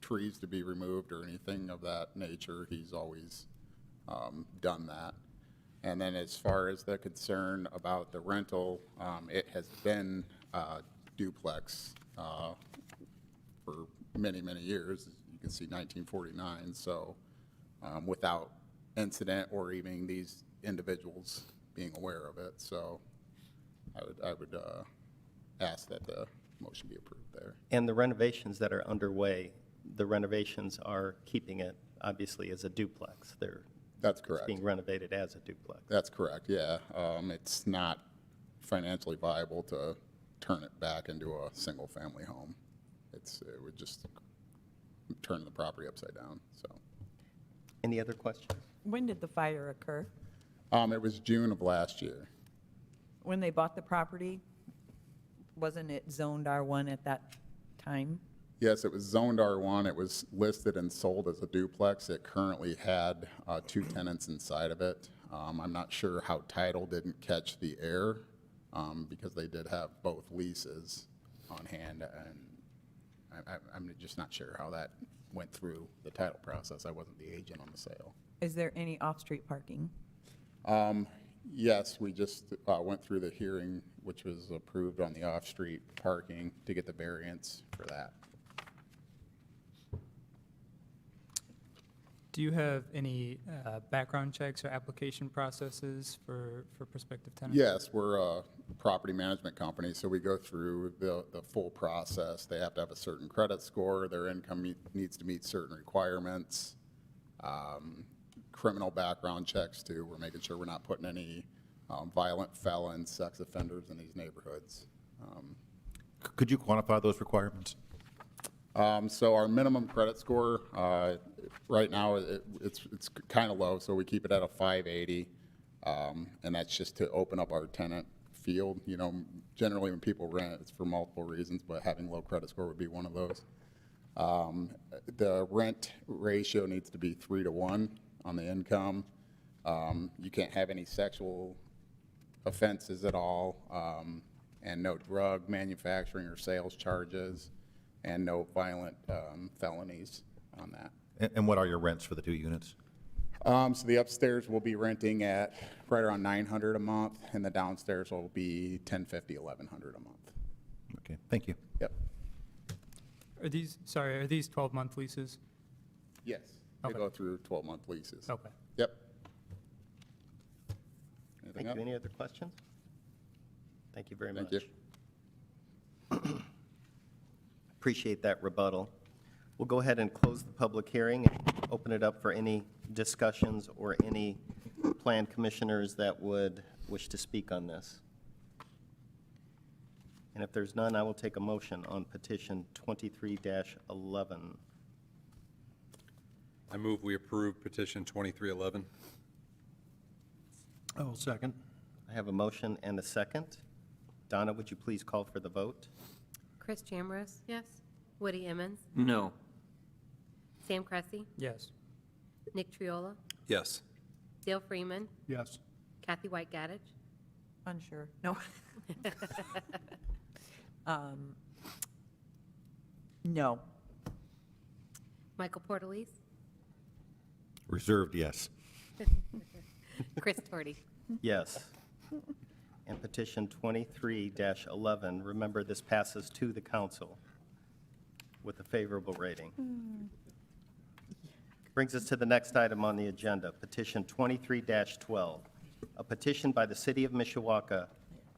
trees to be removed or anything of that nature. He's always done that. And then as far as the concern about the rental, it has been duplex for many, many years. You can see 1949, so without incident or even these individuals being aware of it. So I would ask that the motion be approved there. And the renovations that are underway, the renovations are keeping it, obviously, as a duplex. That's It's correct. being renovated as a duplex. That's correct, yeah. It's not financially viable to turn it back into a single-family home. It would just turn the property upside down, so. Any other questions? When did the fire occur? It was June of last year. When they bought the property, wasn't it zoned R1 at that time? Yes, it was zoned R1. It was listed and sold as a duplex. It currently had 2 tenants inside of it. I'm not sure how title didn't catch the air because they did have both leases on hand, and I'm just not sure how that went through the title process. I wasn't the agent on the sale. Is there any off-street parking? Yes, we just went through the hearing, which was approved on the off-street parking to get the variance for that. Do you have any background checks or application processes for prospective tenants? Yes, we're a property management company, so we go through the full process. They have to have a certain credit score, their income needs to meet certain requirements, criminal background checks too. We're making sure we're not putting any violent felons, sex offenders in these neighborhoods. Could you quantify those requirements? So our minimum credit score, right now, it's kind of low, so we keep it at a 580. And that's just to open up our tenant field. You know, generally when people rent, it's for multiple reasons, but having low credit score would be one of those. The rent ratio needs to be 3-to-1 on the income. You can't have any sexual offenses at all, and no drug manufacturing or sales charges, and no violent felonies on that. And what are your rents for the 2 units? So the upstairs will be renting at right around $900 a month, and the downstairs will be $1,050, $1,100 a month. Okay, thank you. Yep. Are these 12-month leases? Yes. They Okay. go through 12-month leases. Okay. Yep. Anything Thank else? you. Any other questions? Thank you very much. Thank you. Appreciate that rebuttal. We'll go ahead and close the public hearing and open it up for any discussions or any plan commissioners that would wish to speak on this. And if there's none, I will take a motion on petition 23-11. I move we approve petition 2311. I will second. I have a motion and a second. Donna, would you please call for the vote? Chris Chambliss? Yes. Woody Emmons? No. Sam Cressy? Yes. Nick Triola? Yes. Dale Freeman? Yes. Kathy White Gaddich? Unsure. No. No. Michael Portalese? Reserved, yes. Chris Torty? Yes. And petition 23-11, remember this passes to the council with a favorable rating. Brings us to the next item on the agenda, petition 23-12, a petition by the city of Mishawaka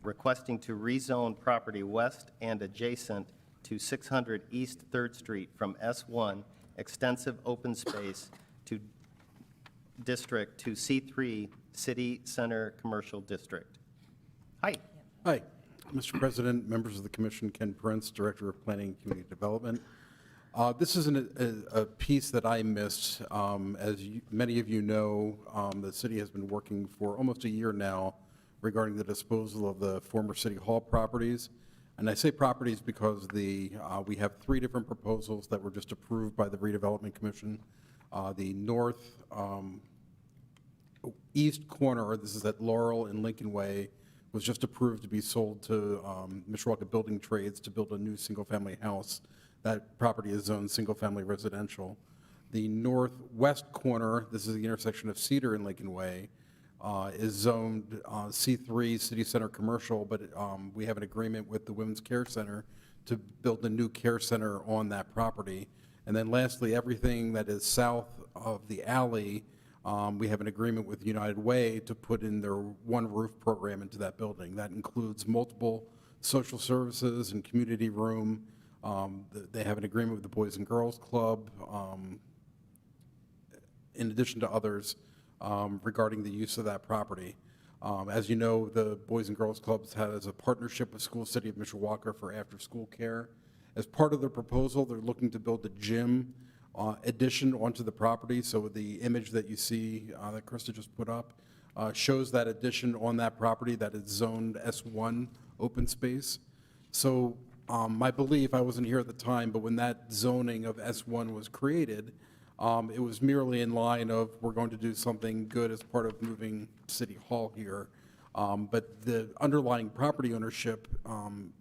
requesting to rezone property west and adjacent to 600 East 3rd Street from S1 extensive open space to district to C3 City Center Commercial District. Hi. Hi, Mr. President, members of the commission, Ken Prince, Director of Planning and Community Development. This is a piece that I missed. As many of you know, the city has been working for almost a year now regarding the disposal of the former City Hall properties. And I say properties because we have 3 different proposals that were just approved by the Redevelopment Commission. The north east corner, this is at Laurel and Lincoln Way, was just approved to be sold to Mishawaka Building Trades to build a new single-family house that property is zoned single-family residential. The northwest corner, this is the intersection of Cedar and Lincoln Way, is zoned C3 City Center Commercial, but we have an agreement with the Women's Care Center to build a new care center on that property. And then lastly, everything that is south of the alley, we have an agreement with United Way to put in their One Roof program into that building. That includes multiple social services and community room. They have an agreement with the Boys and Girls Club, in addition to others, regarding the use of that property. As you know, the Boys and Girls Clubs has a partnership with School City of Mishawaka for after-school care. As part of their proposal, they're looking to build a gym addition onto the property. So the image that you see that Krista just put up shows that addition on that property that is zoned S1 open space. So my belief, I wasn't here at the time, but when that zoning of S1 was created, it was merely in line of, we're going to do something good as part of moving City Hall here. But the underlying property ownership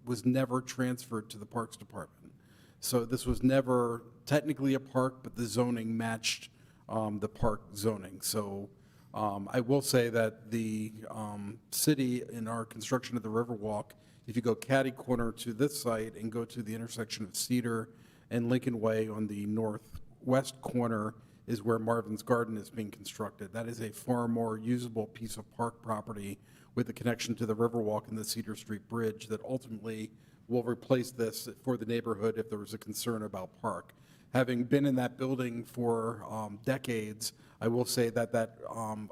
was never transferred to the Parks Department. So this was never technically a park, but the zoning matched the park zoning. So I will say that the city, in our construction of the Riverwalk, if you go catty corner to this site and go to the intersection of Cedar and Lincoln Way on the northwest corner is where Marvin's Garden is being constructed. That is a far more usable piece of park property with the connection to the Riverwalk and the Cedar Street Bridge that ultimately will replace this for the neighborhood if there was a concern about park. Having been in that building for decades, I will say that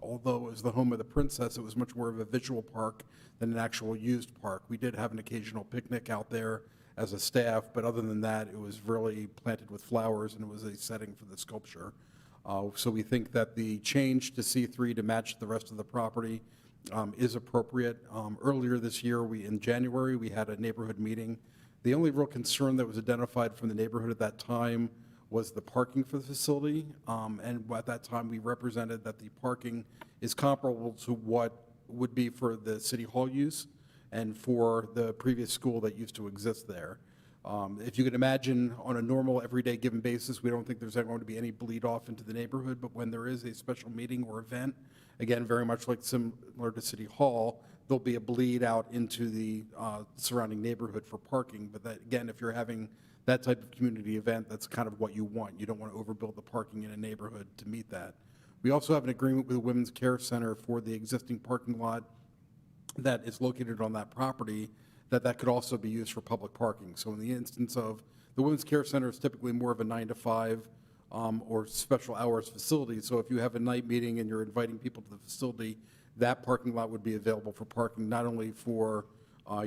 although it was the home of the princess, it was much more of a visual park than an actual used park. We did have an occasional picnic out there as a staff, but other than that, it was really planted with flowers and it was a setting for the sculpture. So we think that the change to C3 to match the rest of the property is appropriate. Earlier this year, in January, we had a neighborhood meeting. The only real concern that was identified from the neighborhood at that time was the parking for the facility. And at that time, we represented that the parking is comparable to what would be for the City Hall use and for the previous school that used to exist there. If you can imagine, on a normal, everyday given basis, we don't think there's going to be any bleed off into the neighborhood, but when there is a special meeting or event, again, very much like similar to City Hall, there'll be a bleed out into the surrounding neighborhood for parking. But that, again, if you're having that type of community event, that's kind of what you want. You don't want to overbuild the parking in a neighborhood to meet that. We also have an agreement with the Women's Care Center for the existing parking lot that is located on that property, that could also be used for public parking. So in the instance of the Women's Care Center is typically more of a 9 to 5 or special hours facility. So if you have a night meeting and you're inviting people to the facility, that parking lot would be available for parking, not only for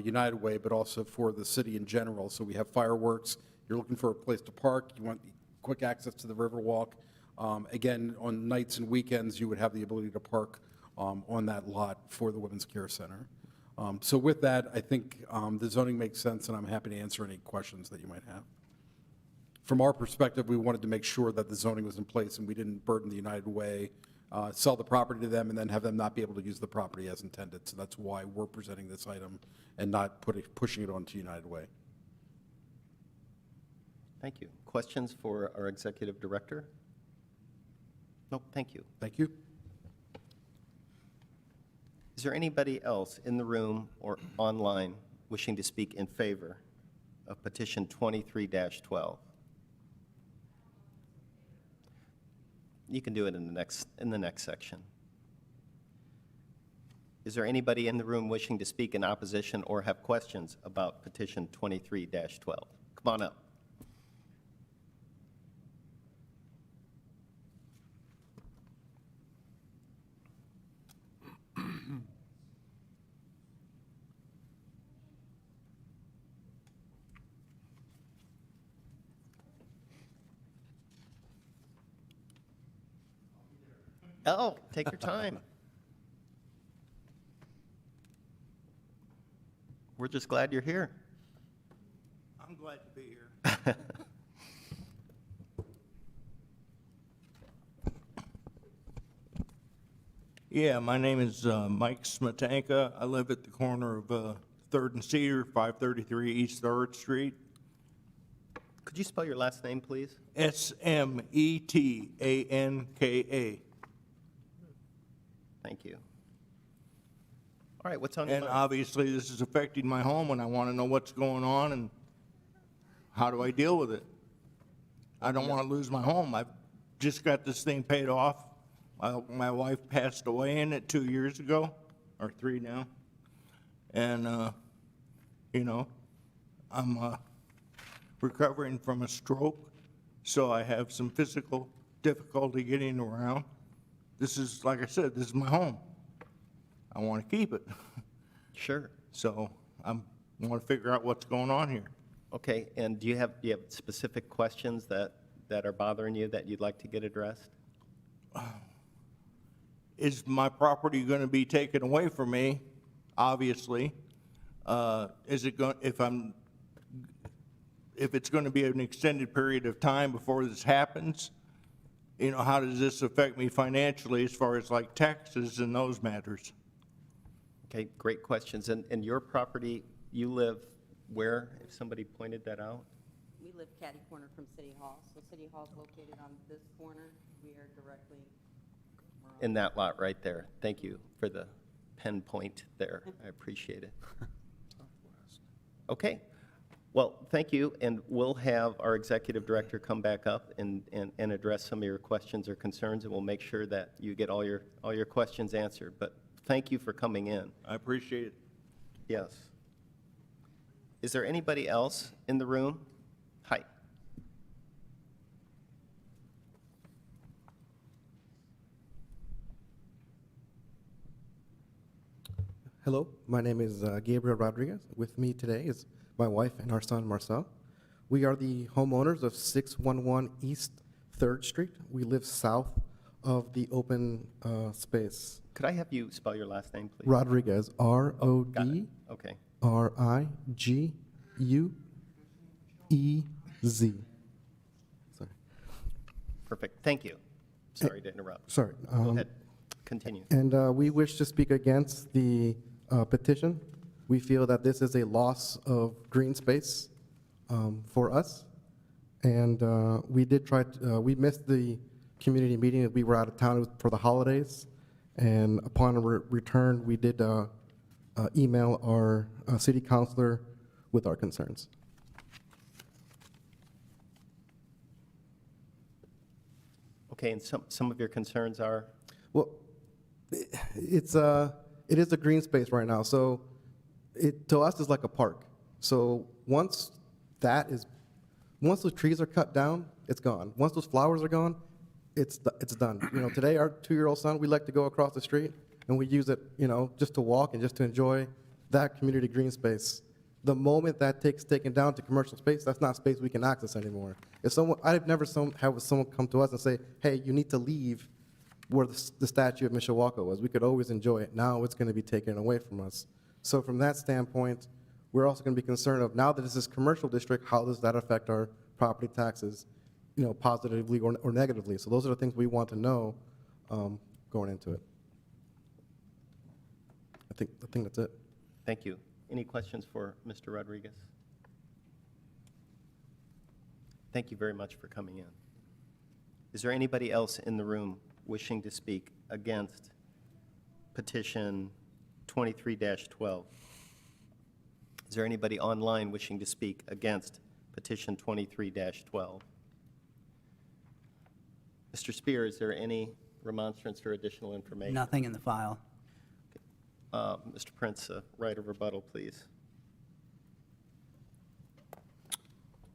United Way, but also for the city in general. So we have fireworks. You're looking for a place to park. You want quick access to the Riverwalk. Again, on nights and weekends, you would have the ability to park on that lot for the Women's Care Center. So with that, I think the zoning makes sense, and I'm happy to answer any questions that you might have. From our perspective, we wanted to make sure that the zoning was in place and we didn't burden the United Way, sell the property to them, and then have them not be able to use the property as intended. So that's why we're presenting this item and not pushing it onto United Way. Thank you. Questions for our executive director? Nope, thank you. Thank you. Is there anybody else in the room or online wishing to speak in favor of petition 23-12? You can do it in the next section. Is there anybody in the room wishing to speak in opposition or have questions about petition 23-12? Come on up. Oh, take your time. We're just glad you're here. I'm glad to be here. Yeah, my name is Mike Smetanka. I live at the corner of 3rd and Cedar, 533 East 3rd Street. Could you spell your last name, please? Smetanka. Thank you. All right, what's on your And mind? obviously, this is affecting my home, and I want to know what's going on and how do I deal with it? I don't want to lose my home. I've just got this thing paid off. My wife passed away in it 2 years ago, or 3 now. And, you know, I'm recovering from a stroke, so I have some physical difficulty getting around. This is, like I said, this is my home. I want to keep it. Sure. So I want to figure out what's going on here. Okay, and do you have specific questions that are bothering you that you'd like to get addressed? Is my property going to be taken away from me? Obviously. Is it going, if it's going to be an extended period of time before this happens? You know, how does this affect me financially as far as like taxes and those matters? Okay, great questions. And your property, you live where, if somebody pointed that out? We live catty corner from City Hall, so City Hall's located on this corner. We are directly. In that lot right there. Thank you for the pen point there. I appreciate it. Okay. Well, thank you, and we'll have our executive director come back up and address some of your questions or concerns, and we'll make sure that you get all your questions answered. But thank you for coming in. I appreciate it. Yes. Is there anybody else in the room? Hi. Hello, my name is Gabriel Rodriguez. With me today is my wife and our son, Marcel. We are the homeowners of 611 East 3rd Street. We live south of the open space. Could I have you spell your last name, please? Rodriguez, Got it. Okay. R-I-G-U-E-Z. Sorry. Perfect. Thank you. Sorry to interrupt. Sorry. Go ahead. Continue. And we wish to speak against the petition. We feel that this is a loss of green space for us. And we did try, we missed the community meeting. We were out of town for the holidays. And upon return, we did email our city councilor with our concerns. Okay, and some of your concerns are? Well, it is a green space right now, so to us it's like a park. So once those trees are cut down, it's gone. Once those flowers are gone, it's done. You know, today our 2-year-old son, we like to go across the street and we use it, you know, just to walk and just to enjoy that community green space. The moment that taken down to commercial space, that's not space we can access anymore. I've never had someone come to us and say, hey, you need to leave where the statue of Mishawaka was. We could always enjoy it. Now it's going to be taken away from us. So from that standpoint, we're also going to be concerned of, now that this is commercial district, how does that affect our property taxes, you know, positively or negatively? So those are the things we want to know going into it. I think that's it. Thank you. Any questions for Mr. Rodriguez? Thank you very much for coming in. Is there anybody else in the room wishing to speak against petition 23-12? Is there anybody online wishing to speak against petition 23-12? Mr. Spear, is there any remonstrance or additional information? Nothing in the file. Mr. Prince, right of rebuttal, please.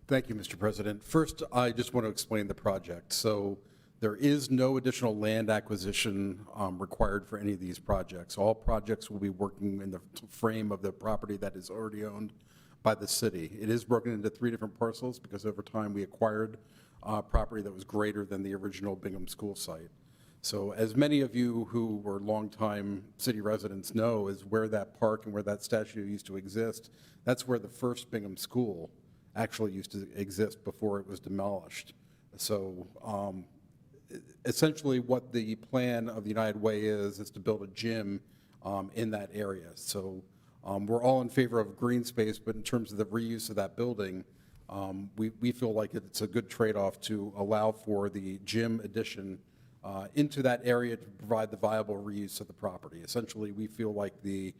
Thank you, Mr. President. First, I just want to explain the project. So there is no additional land acquisition required for any of these projects. All projects will be working in the frame of the property that is already owned by the city. It is broken into 3 different parcels because over time we acquired property that was greater than the original Bingham School site. So as many of you who were longtime city residents know, is where that park and where that statue used to exist, that's where the first Bingham School actually used to exist before it was demolished. So essentially what the plan of the United Way is to build a gym in that area. So we're all in favor of green space, but in terms of the reuse of that building, We feel like it's a good trade-off to allow for the gym addition into that area to provide the viable reuse of the property. Essentially, we feel like the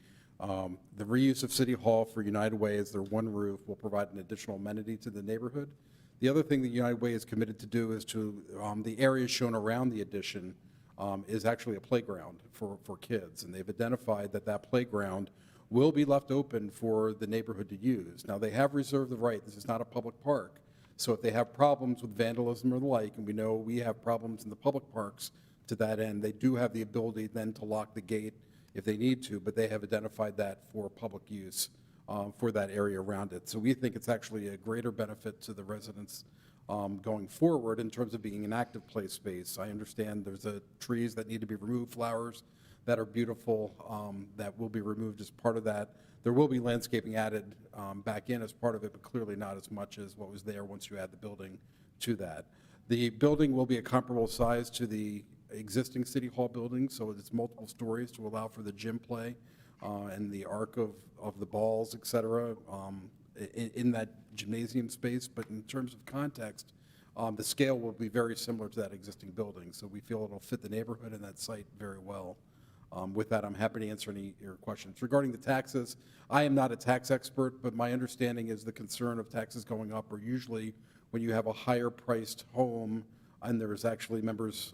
reuse of City Hall for United Way as their one roof will provide an additional amenity to the neighborhood. The other thing that United Way is committed to do is to, the area shown around the addition is actually a playground for kids. And they've identified that that playground will be left open for the neighborhood to use. Now, they have reserved the right, this is not a public park, so if they have problems with vandalism or the like, and we know we have problems in the public parks to that end, they do have the ability then to lock the gate if they need to, but they have identified that for public use for that area around it. So we think it's actually a greater benefit to the residents going forward in terms of being an active play space. I understand there's trees that need to be removed, flowers that are beautiful that will be removed as part of that. There will be landscaping added back in as part of it, but clearly not as much as what was there once you add the building to that. The building will be a comparable size to the existing City Hall building, so it's multiple stories to allow for the gym play and the arc of the balls, et cetera, in that gymnasium space. But in terms of context, the scale will be very similar to that existing building. So we feel it'll fit the neighborhood and that site very well. With that, I'm happy to answer any of your questions. Regarding the taxes, I am not a tax expert, but my understanding is the concern of taxes going up are usually when you have a higher priced home, and there's actually members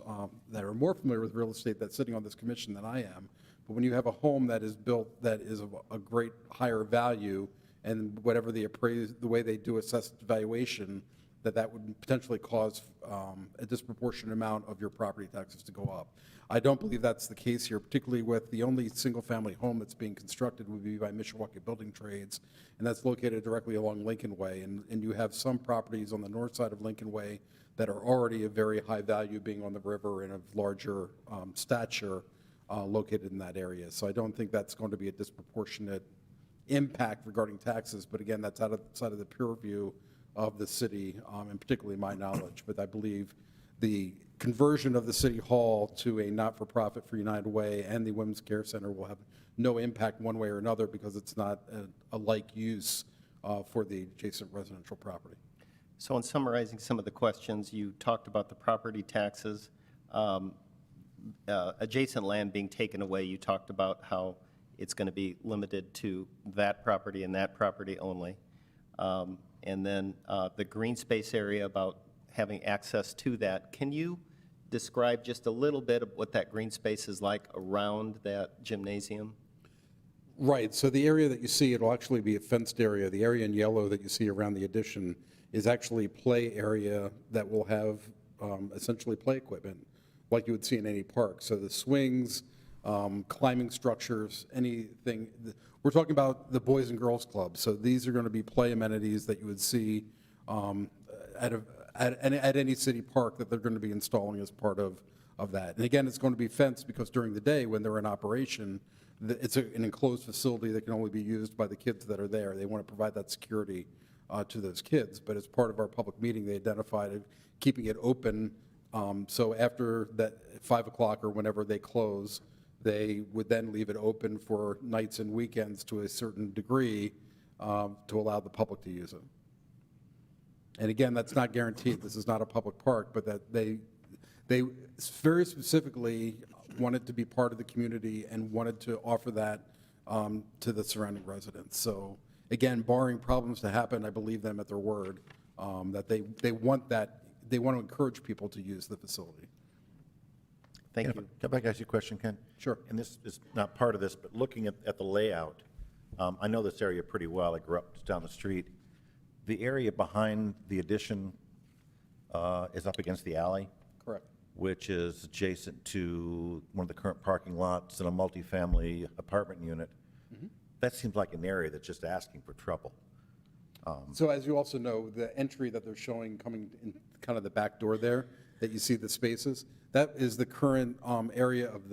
that are more familiar with real estate that's sitting on this commission than I am. But when you have a home that is built that is of a great higher value, and whatever the way they do assess valuation, that would potentially cause a disproportionate amount of your property taxes to go up. I don't believe that's the case here, particularly with the only single-family home that's being constructed would be by Mishawaka Building Trades, and that's located directly along Lincoln Way. And you have some properties on the north side of Lincoln Way that are already of very high value, being on the river and of larger stature located in that area. So I don't think that's going to be a disproportionate impact regarding taxes, but again, that's outside of the purview of the city, and particularly my knowledge. But I believe the conversion of the City Hall to a not-for-profit for United Way and the Women's Care Center will have no impact one way or another because it's not a like use for the adjacent residential property. So in summarizing some of the questions, you talked about the property taxes, adjacent land being taken away. You talked about how it's going to be limited to that property and that property only. And then the green space area, about having access to that. Can you describe just a little bit of what that green space is like around that gymnasium? Right, so the area that you see, it'll actually be a fenced area. The area in yellow that you see around the addition is actually play area that will have essentially play equipment like you would see in any park. So the swings, climbing structures, anything. We're talking about the Boys and Girls Club. So these are going to be play amenities that you would see at any city park that they're going to be installing as part of that. And again, it's going to be fenced because during the day when they're in operation, it's an enclosed facility that can only be used by the kids that are there. They want to provide that security to those kids. But as part of our public meeting, they identified keeping it open. So after that 5 o'clock or whenever they close, they would then leave it open for nights and weekends to a certain degree to allow the public to use it. And again, that's not guaranteed. This is not a public park, but that they very specifically wanted to be part of the community and wanted to offer that to the surrounding residents. So again, barring problems to happen, I believe them at their word, that they want that, they want to encourage people to use the facility. Thank you. Can I ask you a question, Ken? Sure. And this is not part of this, but looking at the layout, I know this area pretty well. I grew up just down the street. The area behind the addition is up against the alley. Correct. Which is adjacent to one of the current parking lots in a multifamily apartment unit. Mm-hmm. That seems like an area that's just asking for trouble. So as you also know, the entry that they're showing coming in kind of the back door there, that you see the spaces, that is the current area of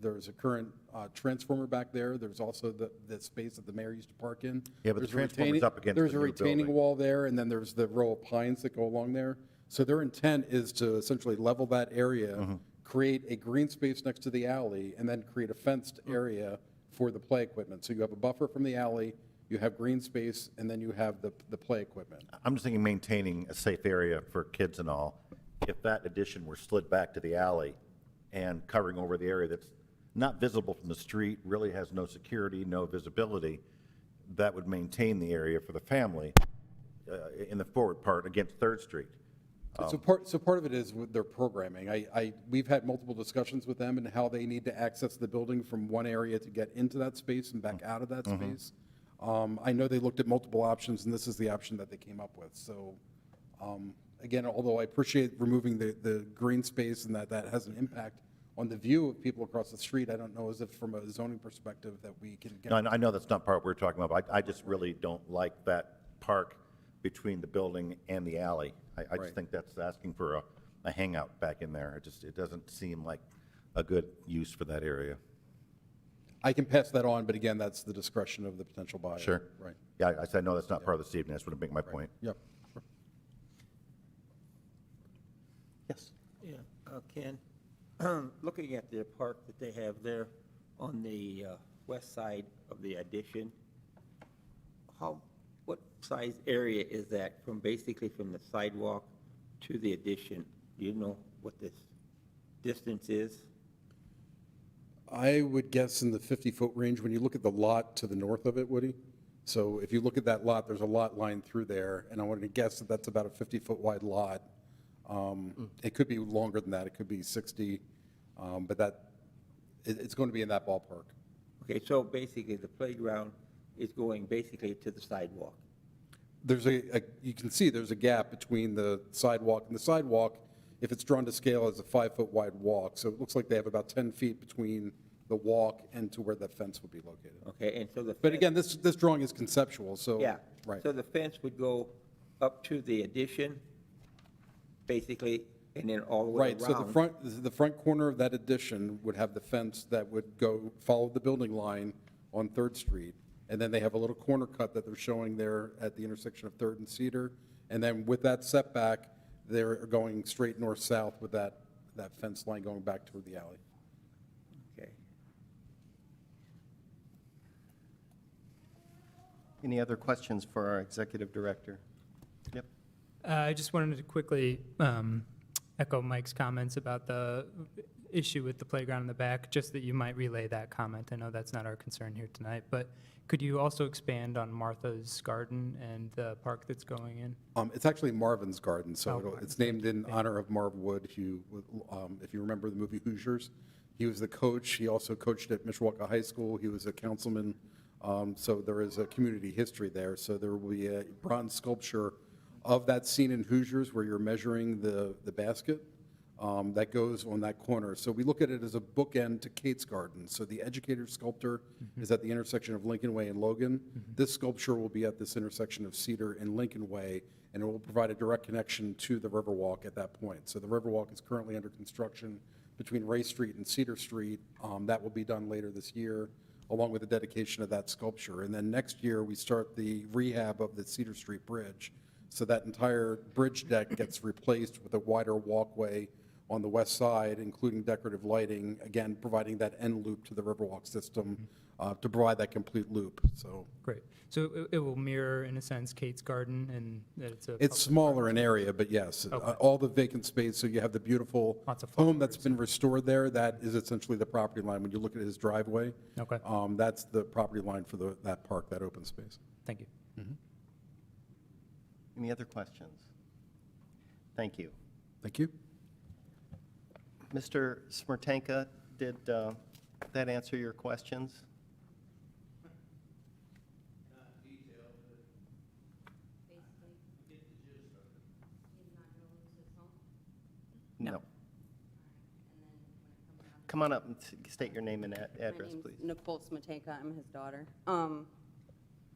there's a current transformer back there. There's also the space that the mayor used to park in. Yeah, but the transformer's up against the There's a new retaining building. wall there, and then there's the row of pines that go along there. So their intent is to essentially level that area, create a green space next to the alley, and then create a fenced area for the play equipment. So you have a buffer from the alley, you have green space, and then you have the play equipment. I'm just thinking maintaining a safe area for kids and all. If that addition were slid back to the alley and covering over the area that's not visible from the street, really has no security, no visibility, that would maintain the area for the family in the forward part against Third Street. So part of it is with their programming. We've had multiple discussions with them and how they need to access the building from one area to get into that space and back out of that space. I know they looked at multiple options, and this is the option that they came up with. So, again, although I appreciate removing the green space and that has an impact on the view of people across the street, I don't know as if from a zoning perspective that we can get. No, I know that's not part we're talking about, but I just really don't like that park between the building and the alley. I just Right. think that's asking for a hangout back in there. It doesn't seem like a good use for that area. I can pass that on, but again, that's the discretion of the potential buyer. Sure. Right. Yeah, I said, no, that's not part of this evening. I just want to make my point. Yep. Yes. Yeah, Ken, looking at the park that they have there on the west side of the addition, what size area is that from basically from the sidewalk to the addition? Do you know what this distance is? I would guess in the 50-foot range when you look at the lot to the north of it, Woody. So if you look at that lot, there's a lot line through there, and I wanted to guess that that's about a 50-foot wide lot. It could be longer than that, it could be 60, but it's going to be in that ballpark. Okay, so basically the playground is going basically to the sidewalk. There's you can see there's a gap between the sidewalk, and the sidewalk, if it's drawn to scale, is a 5-foot wide walk. So it looks like they have about 10 feet between the walk and to where that fence would be located. Okay, and so the. But again, this drawing is conceptual, so. Yeah. Right. So the fence would go up to the addition, basically, and then all the way around. Right, so the front corner of that addition would have the fence that would follow the building line on Third Street. And then they have a little corner cut that they're showing there at the intersection of Third and Cedar. And then with that setback, they're going straight north-south with that fence line going back toward the alley. Okay. Any other questions for our executive director? Yep. I just wanted to quickly echo Mike's comments about the issue with the playground in the back, just that you might relay that comment. I know that's not our concern here tonight, but could you also expand on Martha's Garden and the park that's going in? It's actually Marvin's Garden, so Oh, it's named in honor of Marv Wood, who, if you remember the movie Hoosiers, he was the coach. He also coached at Mishawaka High School. He was a councilman, so there is a community history there. So there will be a bronze sculpture of that scene in Hoosiers where you're measuring the basket. That goes on that corner. So we look at it as a bookend to Kate's Garden. So the educator sculptor is at the intersection of Lincoln Way and Logan. This sculpture will be at this intersection of Cedar and Lincoln Way, and it will provide a direct connection to the Riverwalk at that point. So the Riverwalk is currently under construction between Ray Street and Cedar Street. That will be done later this year, along with the dedication of that sculpture. And then next year, we start the rehab of the Cedar Street Bridge. So that entire bridge deck gets replaced with a wider walkway on the west side, including decorative lighting, again, providing that end loop to the Riverwalk system to provide that complete loop, so. Great. So it will mirror, in a sense, Kate's Garden, and that it's a. It's smaller in area, but yes, Okay. all the vacant space, so you have the beautiful Lots of home that's been restored there, that is essentially the property line. When you look at his driveway, Okay. That's the property line for that park, that open space. Thank you. Any other questions? Thank you. Thank you. Mr. Smertenka, did that answer your questions? No. Come on up and state your name and address, please. My name's Nicole Smetanka, I'm his daughter.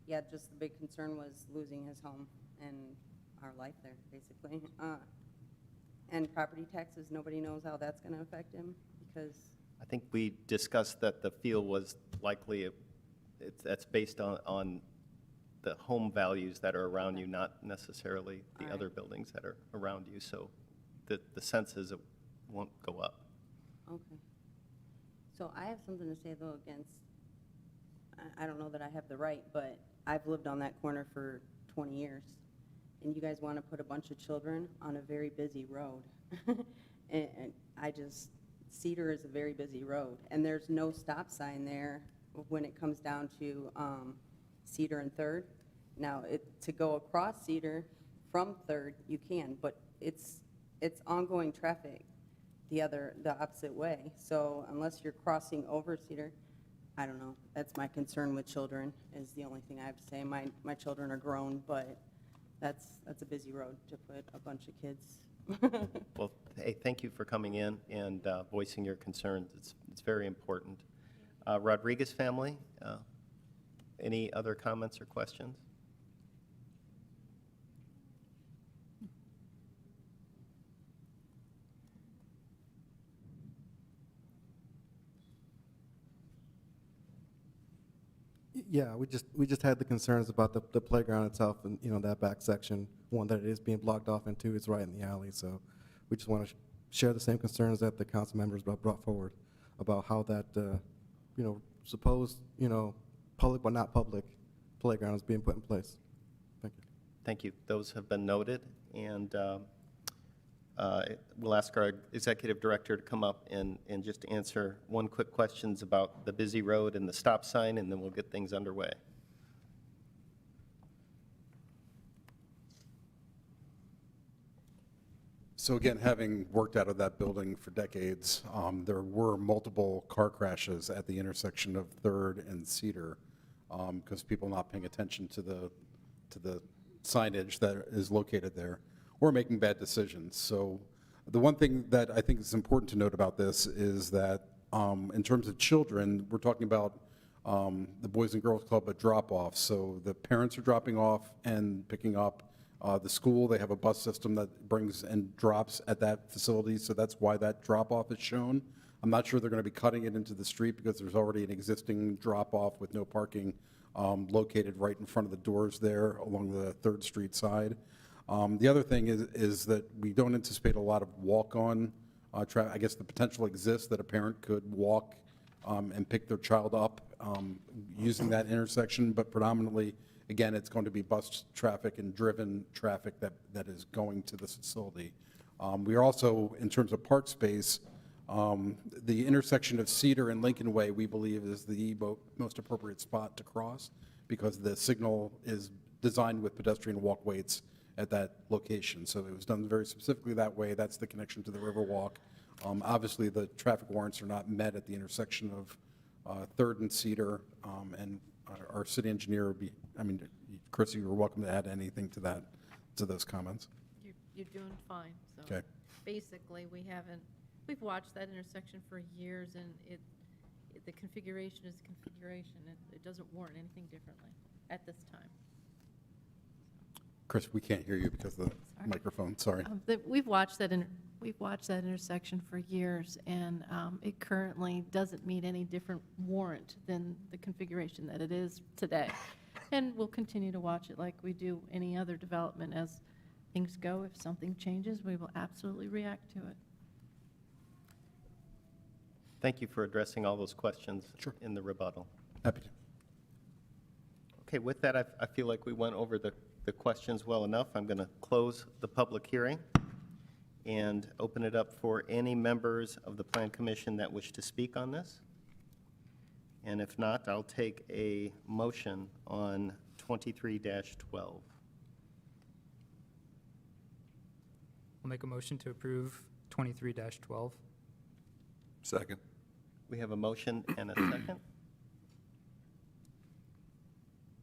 Yeah, just the big concern was losing his home and our life there, basically. And property taxes, nobody knows how that's going to affect him, because I think we discussed that the feel was likely, that's based on the home values that are around you, not necessarily the other buildings that are around you. So the sense is it won't go up. okay. So I have something to say, though, against, I don't know that I have the right, but I've lived on that corner for 20 years, and you guys want to put a bunch of children on a very busy road. And I just, Cedar is a very busy road, and there's no stop sign there when it comes down to Cedar and Third. Now, to go across Cedar from Third, you can, but it's ongoing traffic the opposite way. So unless you're crossing over Cedar, I don't know. That's my concern with children, is the only thing I have to say. My children are grown, but that's a busy road to put a bunch of kids. Well, hey, thank you for coming in and voicing your concerns. It's very important. Rodriguez family, any other comments or questions? Yeah, we just had the concerns about the playground itself and, you know, that back section, one that it is being blocked off, and two, it's right in the alley. So we just want to share the same concerns that the council members brought forward about how that, you know, supposed, you know, public but not public playground is being put in place. Thank you. Thank you. Those have been noted, and we'll ask our executive director to come up and just answer one quick questions about the busy road and the stop sign, and then we'll get things underway. So again, having worked out of that building for decades, there were multiple car crashes at the intersection of Third and Cedar because people not paying attention to the signage that is located there or making bad decisions. So the one thing that I think is important to note about this is that in terms of children, we're talking about the Boys and Girls Club at drop-off. So the parents are dropping off and picking up. The school, they have a bus system that brings and drops at that facility, so that's why that drop-off is shown. I'm not sure they're going to be cutting it into the street because there's already an existing drop-off with no parking located right in front of the doors there along the 3rd Street side. The other thing is that we don't anticipate a lot of walk-on traffic. I guess the potential exists that a parent could walk and pick their child up using that intersection, but predominantly, again, it's going to be bus traffic and driven traffic that is going to this facility. We are also, in terms of park space, the intersection of Cedar and Lincoln Way, we believe, is the most appropriate spot to cross because the signal is designed with pedestrian walkways at that location. So it was done very specifically that way. That's the connection to the Riverwalk. Obviously, the traffic warrants are not met at the intersection of 3rd and Cedar, and our city engineer would be, I mean, Chrissy, you're welcome to add anything to that, to those comments. You're doing fine, so. Okay. Basically, we've watched that intersection for years, and the configuration is configuration. It doesn't warrant anything differently at this time. Chris, we can't hear you because of the microphone, sorry. We've watched that intersection for years, and it currently doesn't meet any different warrant than the configuration that it is today. And we'll continue to watch it like we do any other development as things go. If something changes, we will absolutely react to it. Thank you for addressing all those questions in the rebuttal. Happy to. Okay, with that, I feel like we went over the questions well enough. I'm going to close the public hearing and open it up for any members of the Plan Commission that wish to speak on this. And if not, I'll take a motion on 23-12. I'll make a motion to approve 23-12. Second. We have a motion and a second.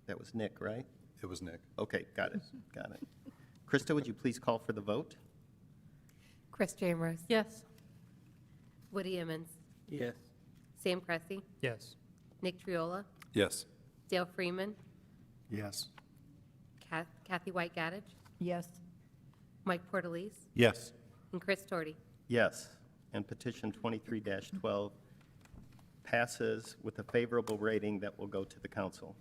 That was Nick, right? It was Nick. Okay, got it, got it. Krista, would you please call for the vote? Chris Jamrose? Yes. Woody Emmons? Yes. Sam Cressy? Yes. Nick Triola? Yes. Dale Freeman? Yes. Kathy White Gaddich? Yes. Mike Portalese? Yes. And Chris Torty? Yes, and petition 23-12 passes with a favorable rating that will go to the council.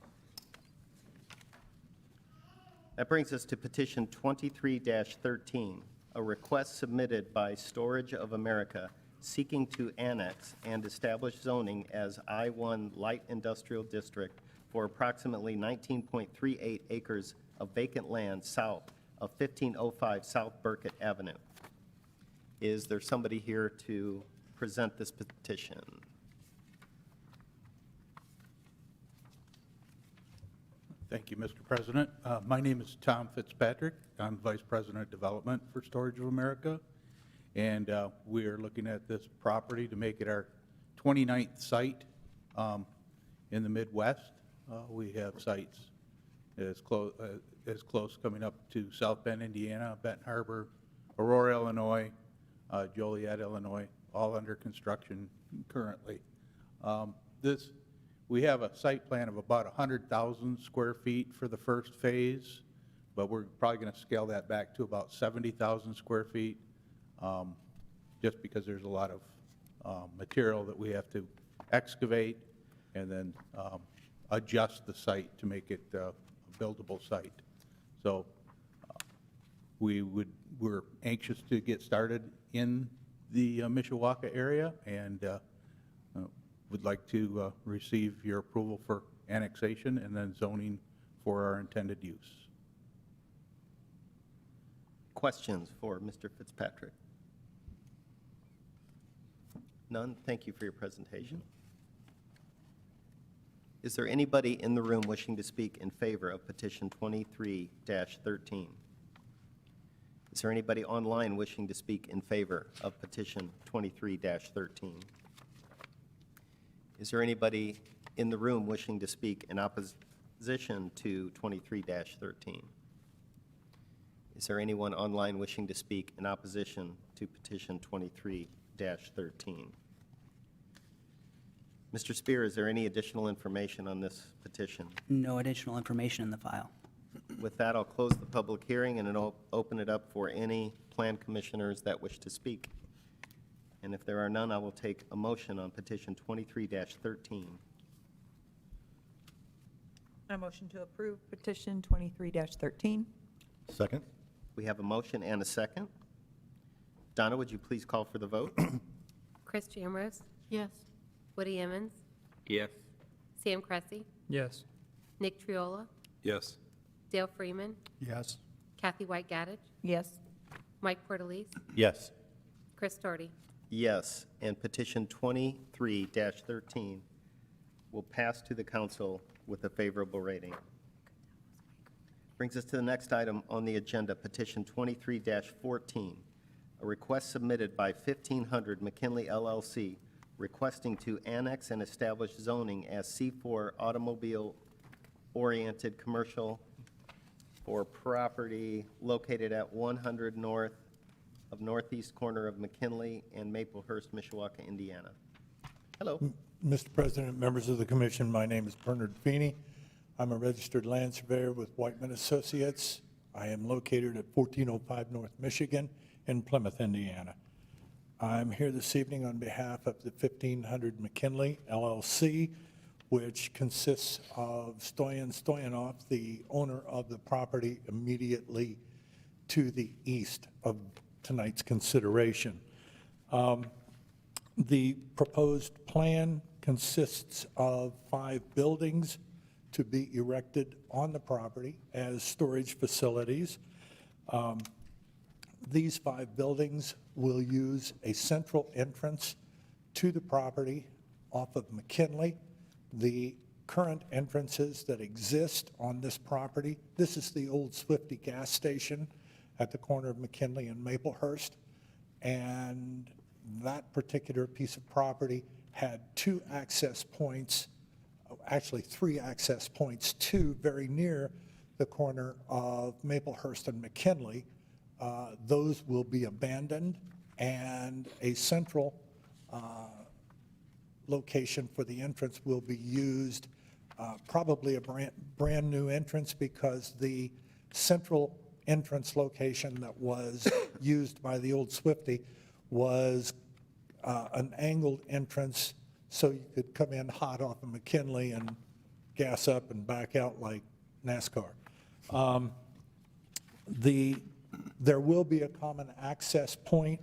That brings us to petition 23-13, a request submitted by Storage of America seeking to annex and establish zoning as I-1 Light Industrial District for approximately 19.38 acres of vacant land south of 1505 South Burkett Avenue. Is there somebody here to present this petition? Thank you, Mr. President. My name is Tom Fitzpatrick. I'm Vice President of Development for Storage of America. And we are looking at this property to make it our 29th site in the Midwest. We have sites as close coming up to South Bend, Indiana, Benton Harbor, Aurora, Illinois, Joliet, Illinois, all under construction currently. We have a site plan of about 100,000 square feet for the first phase, but we're probably going to scale that back to about 70,000 square feet, just because there's a lot of material that we have to excavate and then adjust the site to make it a buildable site. So we're anxious to get started in the Mishawaka area, and would like to receive your approval for annexation and then zoning for our intended use. Questions for Mr. Fitzpatrick? None? Thank you for your presentation. Is there anybody in the room wishing to speak in favor of petition 23-13? Is there anybody online wishing to speak in favor of petition 23-13? Is there anybody in the room wishing to speak in opposition to 23-13? Is there anyone online wishing to speak in opposition to petition 23-13? Mr. Spear, is there any additional information on this petition? No additional information in the file. With that, I'll close the public hearing, and I'll open it up for any plan commissioners that wish to speak. And if there are none, I will take a motion on petition 23-13. I motion to approve petition 23-13. Second? We have a motion and a second. Donna, would you please call for the vote? Chris Jamrose, Yes. Woody Emmons, Yes. Sam Cressy, Yes. Nick Triola, Yes. Dale Freeman, Yes. Kathy White Gaddich, Yes. Mike Portalese, Yes. Chris Doherty. Yes, and petition 23-13 will pass to the council with a favorable rating. Brings us to the next item on the agenda, petition 23-14, a request submitted by 1500 McKinley LLC requesting to annex and establish zoning as C4 automobile-oriented commercial for property located at 100 north of northeast corner of McKinley and Maplehurst, Mishawaka, Indiana. Hello. Mr. President, members of the commission, my name is Bernard Feeney. I'm a registered land surveyor with Whiteman Associates. I am located at 1405 North Michigan in Plymouth, Indiana. I'm here this evening on behalf of the 1500 McKinley LLC, which consists of Stoyan Stoyanov, the owner of the property immediately to the east of tonight's consideration. The proposed plan consists of 5 buildings to be erected on the property as storage facilities. These 5 buildings will use a central entrance to the property off of McKinley. The current entrances that exist on this property, this is the old Swifty gas station at the corner of McKinley and Maplehurst, and that particular piece of property had 2 access points, actually 3 access points, 2 very near the corner of Maplehurst and McKinley. Those will be abandoned, and a central location for the entrance will be used, probably a brand new entrance, because the central entrance location that was used by the old Swifty was an angled entrance, so you could come in hot off of McKinley and gas up and back out like NASCAR. There will be a common access point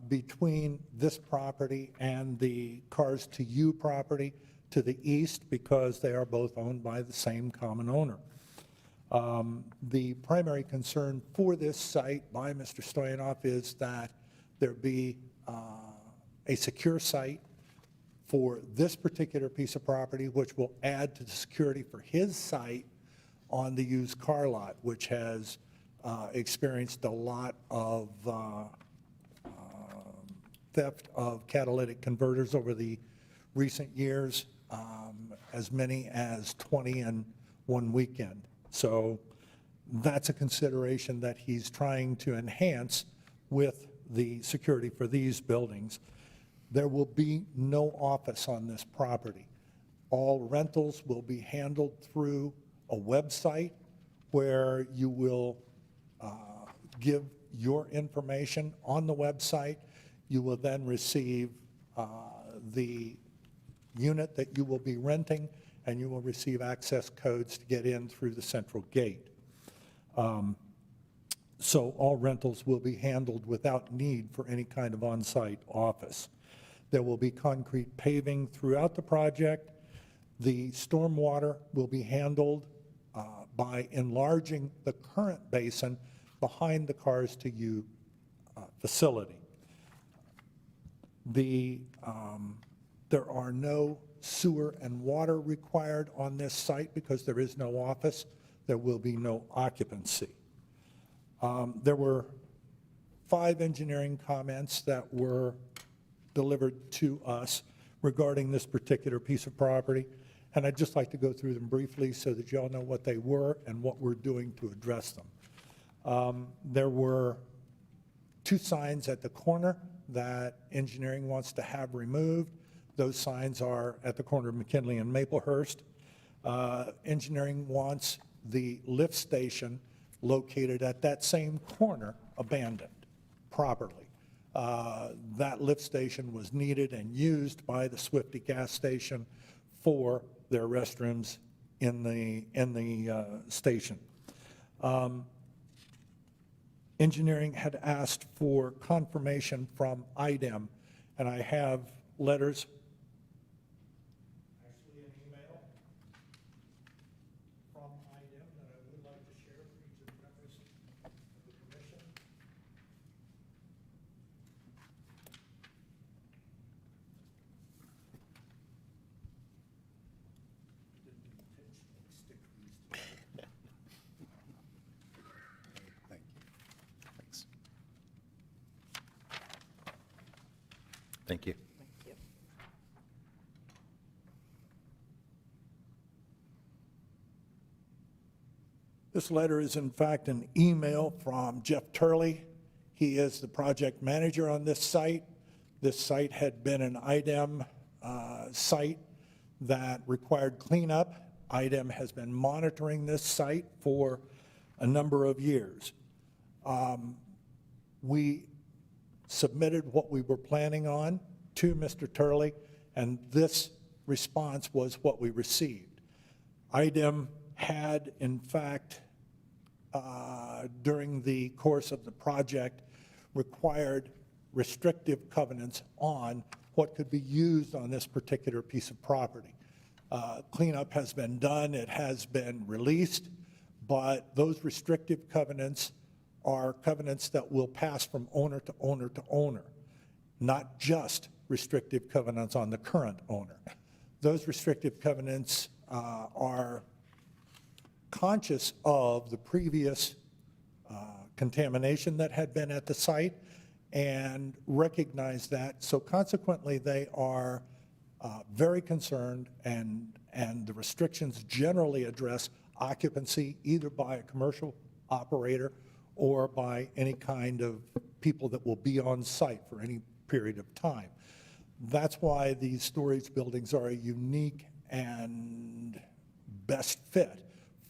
between this property and the Cars to You property to the east because they are both owned by the same common owner. The primary concern for this site by Mr. Stoyanov is that there be a secure site for this particular piece of property, which will add to the security for his site on the used car lot, which has experienced a lot of theft of catalytic converters over the recent years, as many as 20 in one weekend. So that's a consideration that he's trying to enhance with the security for these buildings. There will be no office on this property. All rentals will be handled through a website where you will give your information on the website. You will then receive the unit that you will be renting, and you will receive access codes to get in through the central gate. So all rentals will be handled without need for any kind of on-site office. There will be concrete paving throughout the project. The stormwater will be handled by enlarging the current basin behind the Cars to You facility. There are no sewer and water required on this site because there is no office. There will be no occupancy. There were 5 engineering comments that were delivered to us regarding this particular piece of property, and I'd just like to go through them briefly so that you all know what they were and what we're doing to address them. There were 2 signs at the corner that engineering wants to have removed. Those signs are at the corner of McKinley and Maplehurst. Engineering wants the lift station located at that same corner abandoned properly. That lift station was needed and used by the Swifty gas station for their restrooms in the station. Engineering had asked for confirmation from IDEM, and I have letters, actually an email from IDEM that I would like to share for each of the members of the commission. Didn't intentionally stick these together. Thank you. Thanks. Thank you. This letter is in fact an email from Jeff Turley. He is the project manager on this site. This site had been an IDEM site that required cleanup. IDEM has been monitoring this site for a number of years. We submitted what we were planning on to Mr. Turley, and this response was what we received. IDEM had, in fact, during the course of the project, required restrictive covenants on what could be used on this particular piece of property. Cleanup has been done, it has been released, but those restrictive covenants are covenants that will pass from owner to owner to owner, not just restrictive covenants on the current owner. Those restrictive covenants are conscious of the previous contamination that had been at the site and recognize that. So consequently, they are very concerned, and the restrictions generally address occupancy either by a commercial operator or by any kind of people that will be on site for any period of time. That's why these storage buildings are a unique and best fit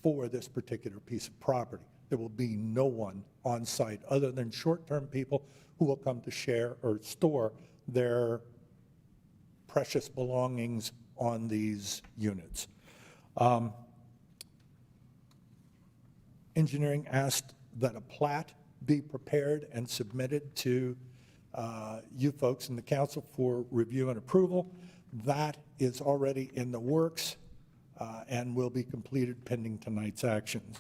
for this particular piece of property. There will be no one on site other than short-term people who will come to share or store their precious belongings on these units. Engineering asked that a plat be prepared and submitted to you folks in the council for review and approval. That is already in the works and will be completed pending tonight's actions.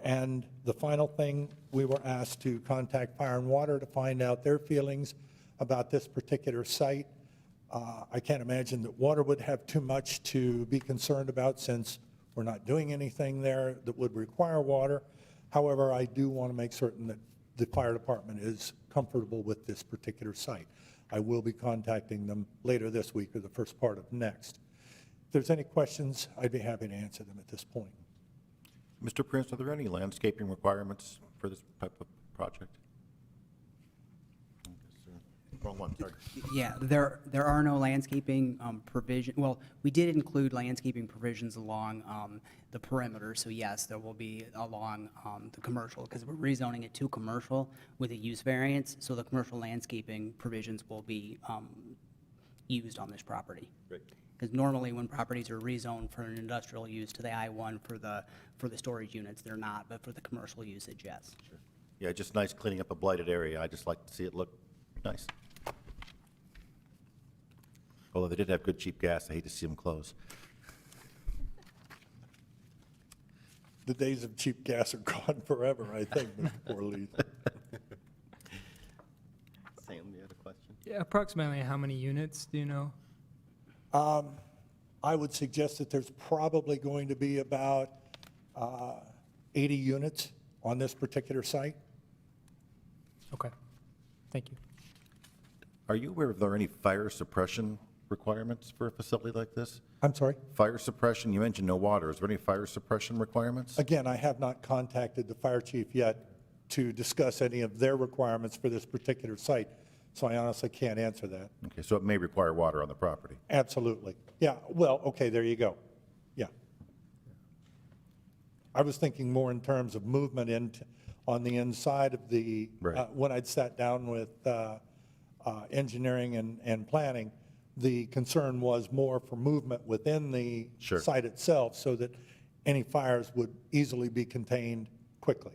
And the final thing, we were asked to contact Fire and Water to find out their feelings about this particular site. I can't imagine that water would have too much to be concerned about since we're not doing anything there that would require water. However, I do want to make certain that the fire department is comfortable with this particular site. I will be contacting them later this week or the first part of next. If there's any questions, I'd be happy to answer them at this point. Mr. Prince, are there any landscaping requirements for this type of project? Wrong one, sorry. Yeah, there are no landscaping provision, well, we did include landscaping provisions along the perimeter, so yes, there will be along the commercial, because we're rezoning it to commercial with a use variance, so the commercial landscaping provisions will be used on this property. Great. Because normally when properties are rezoned for an industrial use to the I-1 for the storage units, they're not, but for the commercial usage, yes. Sure. Yeah, just nice cleaning up a blighted area. I just like to see it look nice. Although they did have good cheap gas, I hate to see them close. The days of cheap gas are gone forever, I think, Mr. Porterleaf. Sam, you had a question? Yeah, approximately how many units, do you know? I would suggest that there's probably going to be about 80 units on this particular site. Okay, thank you. Are you aware if there are any fire suppression requirements for a facility like this? I'm sorry? Fire suppression, you mentioned no water. Is there any fire suppression requirements? Again, I have not contacted the fire chief yet to discuss any of their requirements for this particular site, so I honestly can't answer that. Okay, so it may require water on the property. Absolutely. Yeah, well, okay, there you go. Yeah. I was thinking more in terms of movement on the inside of the, Right. when I'd sat down with engineering and planning, the concern was more for movement within the Sure. site itself so that any fires would easily be contained quickly.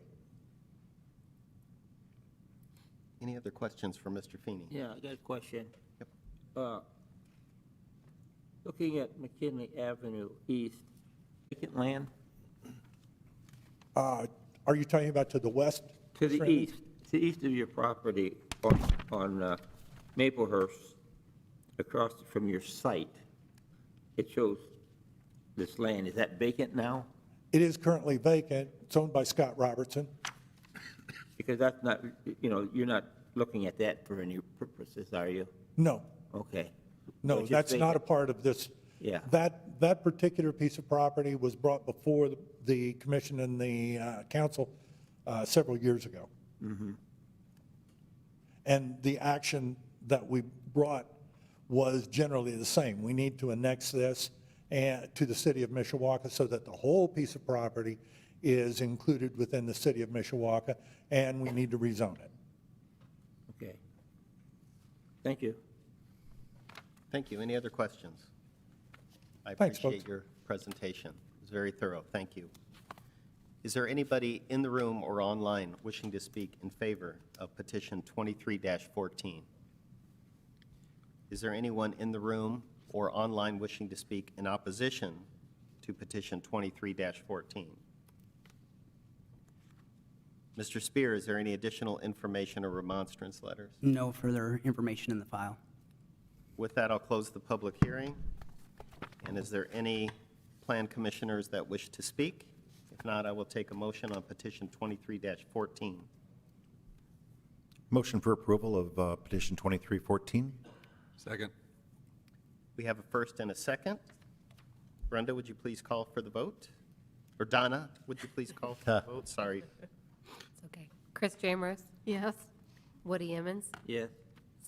Any other questions for Mr. Feeney? Yeah, I got a question. Yep. Looking at McKinley Avenue East, vacant land? Are you talking about to the west? To the Mr. Evans? east, to the east of your property on Maplehurst, across from your site, it shows this land. Is that vacant now? It is currently vacant. It's owned by Scott Robertson. Because that's not, you're not looking at that for any purposes, are you? No, Okay. So no, it's just that's not a vacant. part of this. Yeah. That particular piece of property was brought before the commission and the council several years ago. And the action that we brought was generally the same. We need to annex this to the city of Mishawaka so that the whole piece of property is included within the city of Mishawaka, and we need to rezone it. Okay. Thank you. Thank you. Any other questions? I Thanks, appreciate folks. your presentation. It was very thorough. Thank you. Is there anybody in the room or online wishing to speak in favor of petition 23-14? Is there anyone in the room or online wishing to speak in opposition to petition 23-14? Mr. Spear, is there any additional information or remonstrance letters? No further information in the file. With that, I'll close the public hearing. And is there any plan commissioners that wish to speak? If not, I will take a motion on petition 23-14. Motion for approval of petition 2314? Second. We have a first and a second. Brenda, would you please call for the vote? Or Donna, would you please call for the vote? Sorry. It's okay. Chris Jamers, Yes. Woody Emmons, Yes.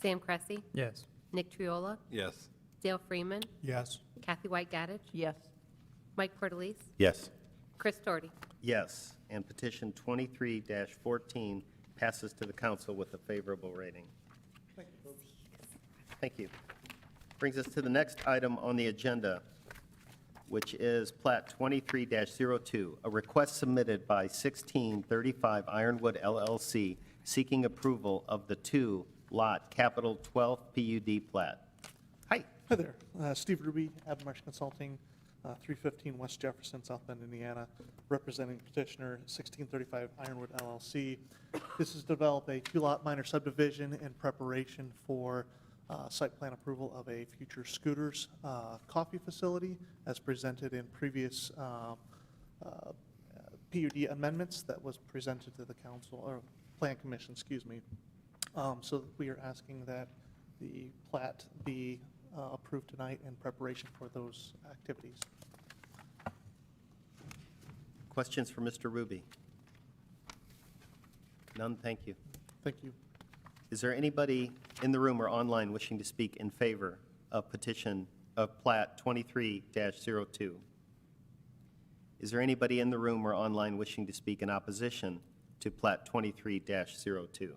Sam Cressy, Yes. Nick Triola, Yes. Dale Freeman, Yes. Kathy White Gaddich, Yes. Mike Portalese, Yes. Chris Doherty. Yes, and petition 23-14 passes to the council with a favorable rating. Thank you. Brings us to the next item on the agenda, which is Plat 23-02, a request submitted by 1635 Ironwood LLC seeking approval of the two-lot Capital 12 PUD plat. Hi. Hi there, Steve Ruby, Abmarsh Consulting, 315 West Jefferson, South Bend, Indiana, representing petitioner 1635 Ironwood LLC. This is to develop a two-lot minor subdivision in preparation for site plan approval of a future Scooters coffee facility as presented in previous PUD amendments that was presented to the council, or Plan Commission, excuse me. So we are asking that the plat be approved tonight in preparation for those activities. Questions for Mr. Ruby? None, thank you. Thank you. Is there anybody in the room or online wishing to speak in favor of petition of plat 23-02? Is there anybody in the room or online wishing to speak in opposition to plat 23-02?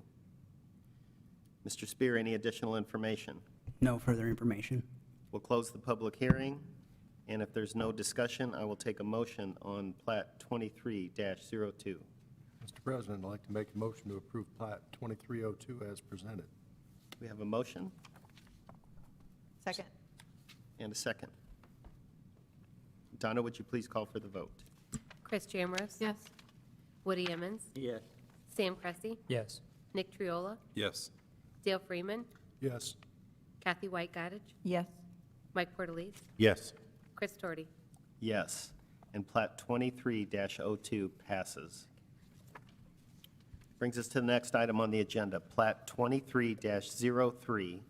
Mr. Spear, any additional information? No further information. We'll close the public hearing, and if there's no discussion, I will take a motion on plat 23-02. Mr. President, I'd like to make a motion to approve plat 2302 as presented. We have a motion Second. and a second. Donna, would you please call for the vote? Chris Jamrose? Yes. Woody Emmons? Yes. Sam Cressy? Yes. Nick Triola? Yes. Dale Freeman? Yes. Kathy White Goddard? Yes. Mike Portalese? Yes. Chris Torty? Yes, and plat 23-02 passes. Brings us to the next item on the agenda, plat 23-03,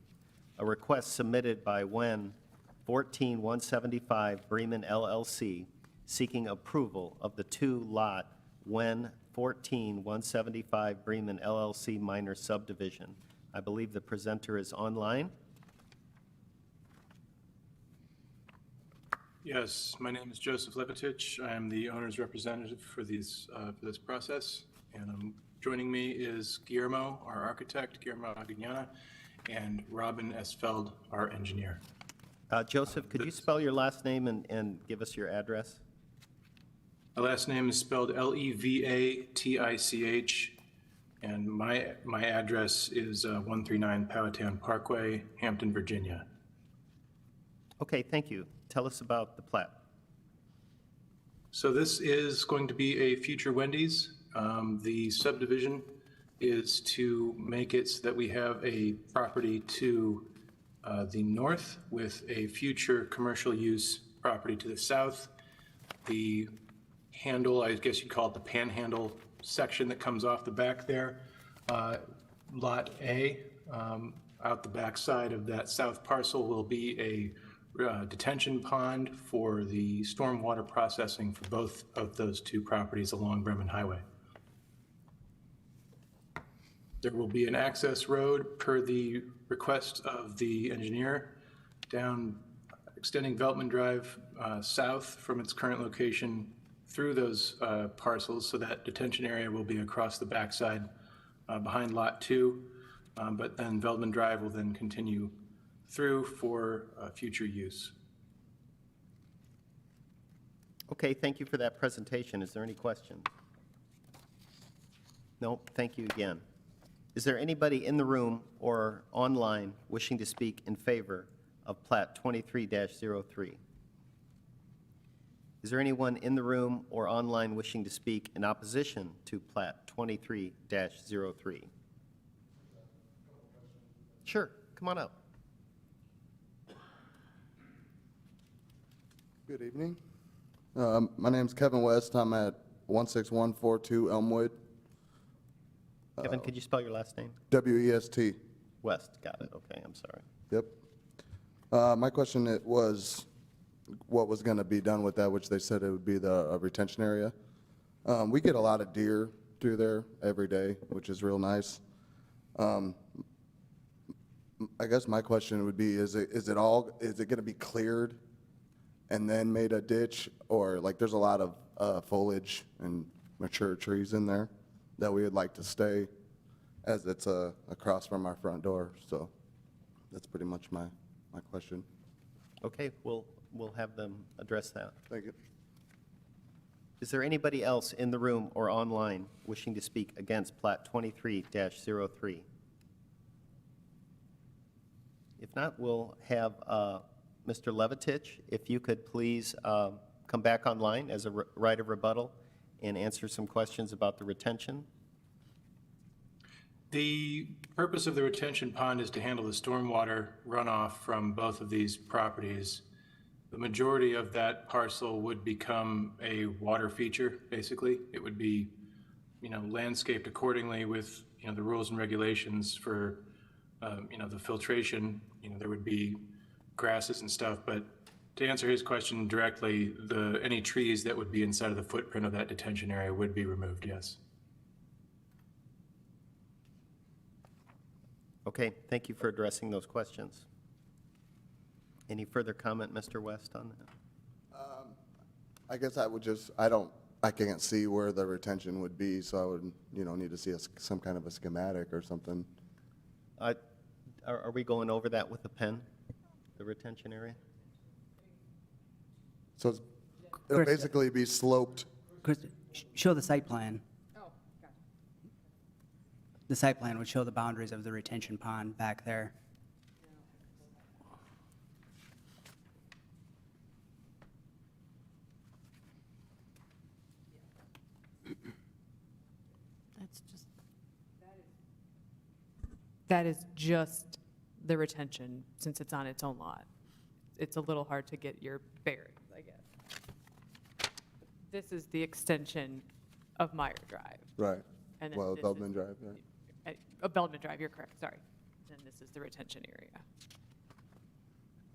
a request submitted by WEN 14175 Bremen LLC, seeking approval of the two-lot WEN 14175 Bremen LLC minor subdivision. I believe the presenter is online. Yes, my name is Joseph Levitich. I am the owner's representative for this process, and joining me is Guillermo, our architect, Guillermo Aguiñana, and Robin Esfeld, our engineer. Joseph, could you spell your last name and give us your address? My last name is spelled Levatich, and my address is 139 Powhatan Parkway, Hampton, Virginia. Okay, thank you. Tell us about the plat. So this is going to be a future Wendy's. The subdivision is to make it so that we have a property to the north with a future commercial use property to the south. The handle, I guess you'd call it the panhandle section that comes off the back there. Lot A, out the back side of that south parcel will be a detention pond for the stormwater processing for both of those two properties along Bremen Highway. There will be an access road per the request of the engineer down extending Veltman Drive south from its current location through those parcels, so that detention area will be across the backside behind Lot 2, but then Veltman Drive will then continue through for future use. Okay, thank you for that presentation. Is there any questions? No, thank you again. Is there anybody in the room or online wishing to speak in favor of plat 23-03? Is there anyone in the room or online wishing to speak in opposition to plat 23-03? Sure, come on up. Good evening. My name's Kevin West. I'm at 16142 Elmwood. Kevin, could you spell your last name? W-E-S-T. West, got it. Okay, I'm sorry. Yep. My question was what was going to be done with that, which they said it would be the retention area. We get a lot of deer through there every day, which is real nice. I guess my question would be, is it going to be cleared and then made a ditch, or like there's a lot of foliage and mature trees in there that we would like to stay, as it's across from our front door. So that's pretty much my question. Okay, we'll have them address that. Thank you. Is there anybody else in the room or online wishing to speak against plat 23-03? If not, we'll have Mr. Levitich, if you could please come back online as a right of rebuttal and answer some questions about the retention. The purpose of the retention pond is to handle the stormwater runoff from both of these properties. The majority of that parcel would become a water feature, basically. It would be, landscaped accordingly with, the rules and regulations for, the filtration. There would be grasses and stuff, but to answer his question directly, any trees that would be inside of the footprint of that detention area would be removed, yes. Okay, thank you for addressing those questions. Any further comment, Mr. West, on that? I guess I would just, I can't see where the retention would be, so I would, need to see some kind of a schematic or something. Are we going over that with a pen, the retention area? So it'll basically be sloped. Chris, show the site plan. The site plan would show the boundaries of the retention pond back there. That's just, That is just the retention, since it's on its own lot. It's a little hard to get your bearings, I guess. This is the extension of Meyer Drive. Right. And then Well, this Feldman is- Drive, right? Feldman Drive, you're correct, sorry. And this is the retention area.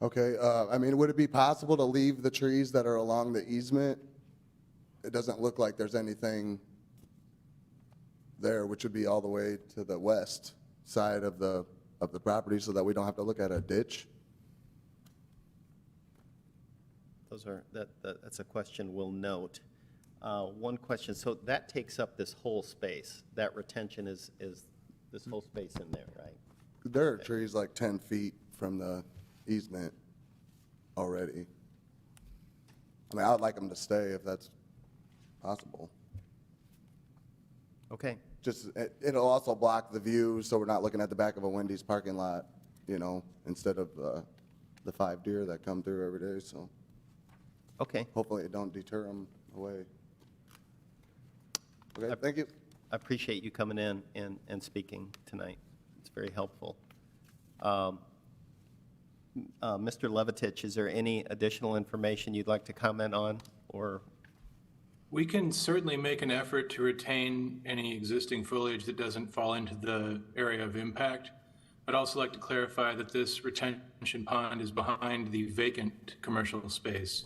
Okay, would it be possible to leave the trees that are along the easement? It doesn't look like there's anything there, which would be all the way to the west side of the property, so that we don't have to look at a ditch. That's a question we'll note. One question, so that takes up this whole space. That retention is this whole space in there, right? There are trees like 10 feet from the easement already. I would like them to stay if that's possible. Okay. Just, it'll also block the view, so we're not looking at the back of a Wendy's parking lot, instead of the 5 deer that come through every day, so. Okay. Hopefully it don't deter them away. Okay, thank you. I appreciate you coming in and speaking tonight. It's very helpful. Mr. Levitich, is there any additional information you'd like to comment on, or? We can certainly make an effort to retain any existing foliage that doesn't fall into the area of impact. I'd also like to clarify that this retention pond is behind the vacant commercial space.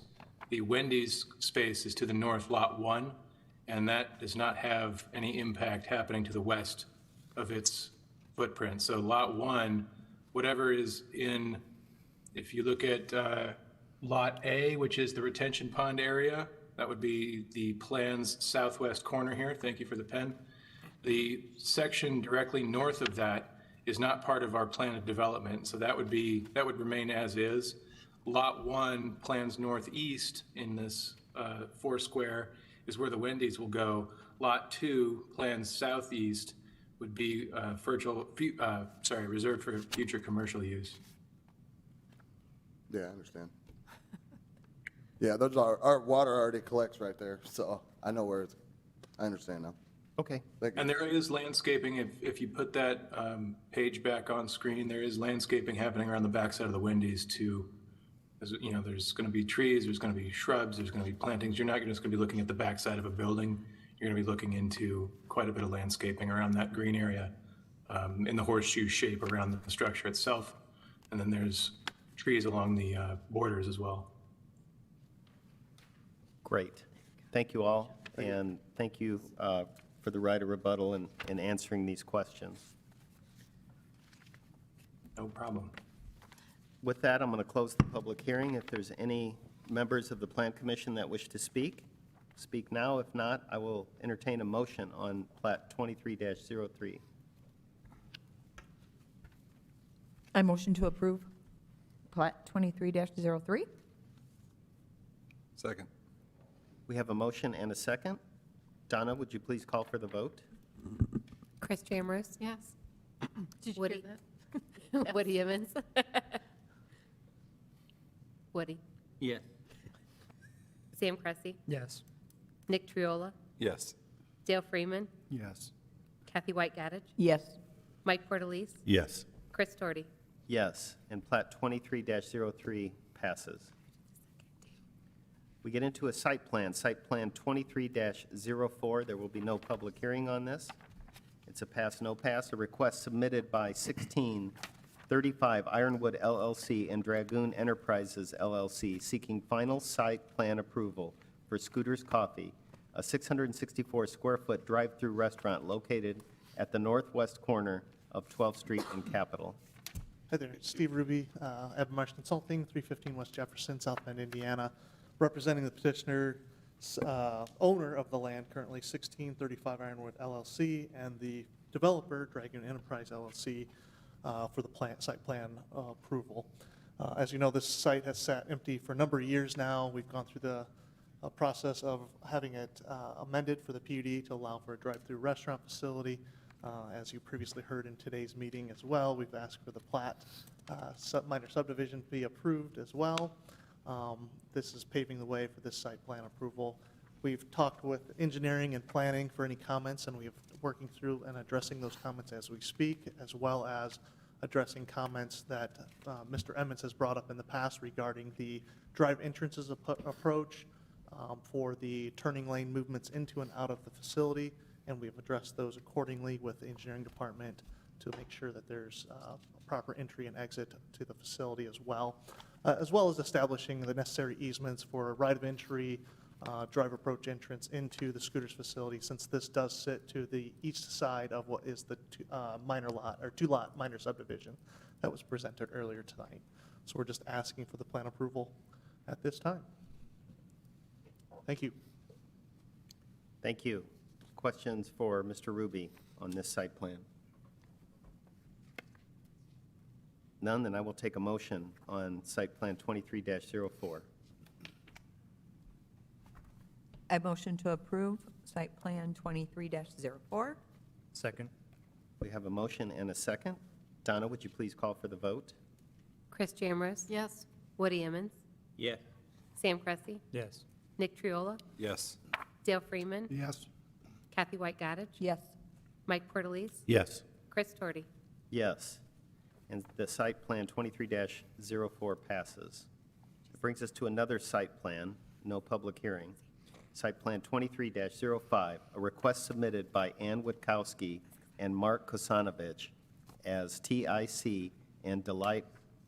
The Wendy's space is to the north, Lot 1, and that does not have any impact happening to the west of its footprint. So Lot 1, whatever is in, if you look at Lot A, which is the retention pond area, that would be the plan's southwest corner here. Thank you for the pen. The section directly north of that is not part of our plan of development, so that would remain as is. Lot 1 plans northeast in this 4 square is where the Wendy's will go. Lot 2 plans southeast would be reserved for future commercial use. Yeah, I understand. Yeah, those are, our water already collects right there, so I know where I understand now. Okay. Thank you. And there is landscaping, if you put that page back on screen, there is landscaping happening around the backside of the Wendy's too. There's going to be trees, there's going to be shrubs, there's going to be plantings. You're not just going to be looking at the backside of a building. You're going to be looking into quite a bit of landscaping around that green area in the horseshoe shape around the structure itself. And then there's trees along the borders as well. Great. Thank you all, and thank you for the right of rebuttal and answering these questions. No problem. With that, I'm going to close the public hearing. If there's any members of the Plan Commission that wish to speak, speak now. If not, I will entertain a motion on Plat 23-03. I motion to approve Plat 23-03. Second. We have a motion and a second. Donna, would you please call for the vote? Chris Jamrose? yes. Did you Woody? hear that? Woody Evans? Woody, Yes. Sam Cressy, Yes. Nick Triola, Yes. Dale Freeman, Yes. Kathy White Gaddich, Yes. Mike Portalese, Yes. Chris Doherty. Yes, and plat 23-03 passes. We get into a site plan 23-04. There will be no public hearing on this. It's a pass, no pass, a request submitted by 1635 Ironwood LLC and Dragoon Enterprises LLC seeking final site plan approval for Scooters Coffee, a 664-square-foot drive-through restaurant located at the northwest corner of 12th Street and Capitol. Hi there, Steve Ruby, Evan Marsh Consulting, 315 West Jefferson, South Bend, Indiana, representing the petitioner, owner of the land, currently 1635 Ironwood LLC, and the developer, Dragoon Enterprise LLC, for the site plan approval. As you know, this site has sat empty for a number of years now. We've gone through the process of having it amended for the PUD to allow for a drive-through restaurant facility. As you previously heard in today's meeting as well, we've asked for the plat minor subdivision to be approved as well. This is paving the way for this site plan approval. We've talked with engineering and planning for any comments, and we're working through and addressing those comments as we speak, as well as addressing comments that Mr. Emmons has brought up in the past regarding the drive entrances approach for the turning lane movements into and out of the facility, and we've addressed those accordingly with the engineering department to make sure that there's proper entry and exit to the facility as well as establishing the necessary easements for right of entry, drive approach entrance into the Scooters facility, since this does sit to the east side of what is the two-lot minor subdivision that was presented earlier tonight. So we're just asking for the plan approval at this time. Thank you. Thank you. Questions for Mr. Ruby on this site plan? None, then I will take a motion on site plan 23-04. I motion to approve site plan 23-04. Second. We have a motion and a second. Donna, would you please call for the vote? Chris Jamrose, Yes. Woody Emmons, Yes. Sam Cressy, Yes. Nick Triola, Yes. Dale Freeman, Yes. Kathy White Gaddich, Yes. Mike Portalese, Yes. Chris Doherty. Yes. And the site plan 23-04 passes. It brings us to another site plan, no public hearing. Site plan 23-05, a request submitted by Ann Witkowski and Mark Kosanovich as TIC and Delight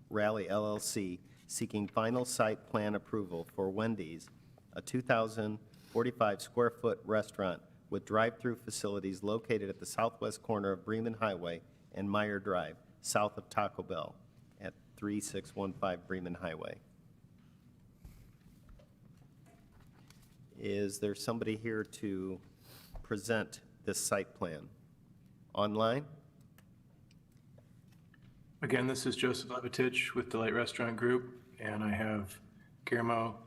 Rally LLC seeking final site plan approval for Wendy's, a 2,045-square-foot restaurant with drive-through facilities located at the southwest corner of Bremen Highway and Meyer Drive, south of Taco Bell at 3615 Bremen Highway. Is there somebody here to present this site plan? Online? Again, this is Joseph Levatich with Delight Restaurant Group, and I have Guillermo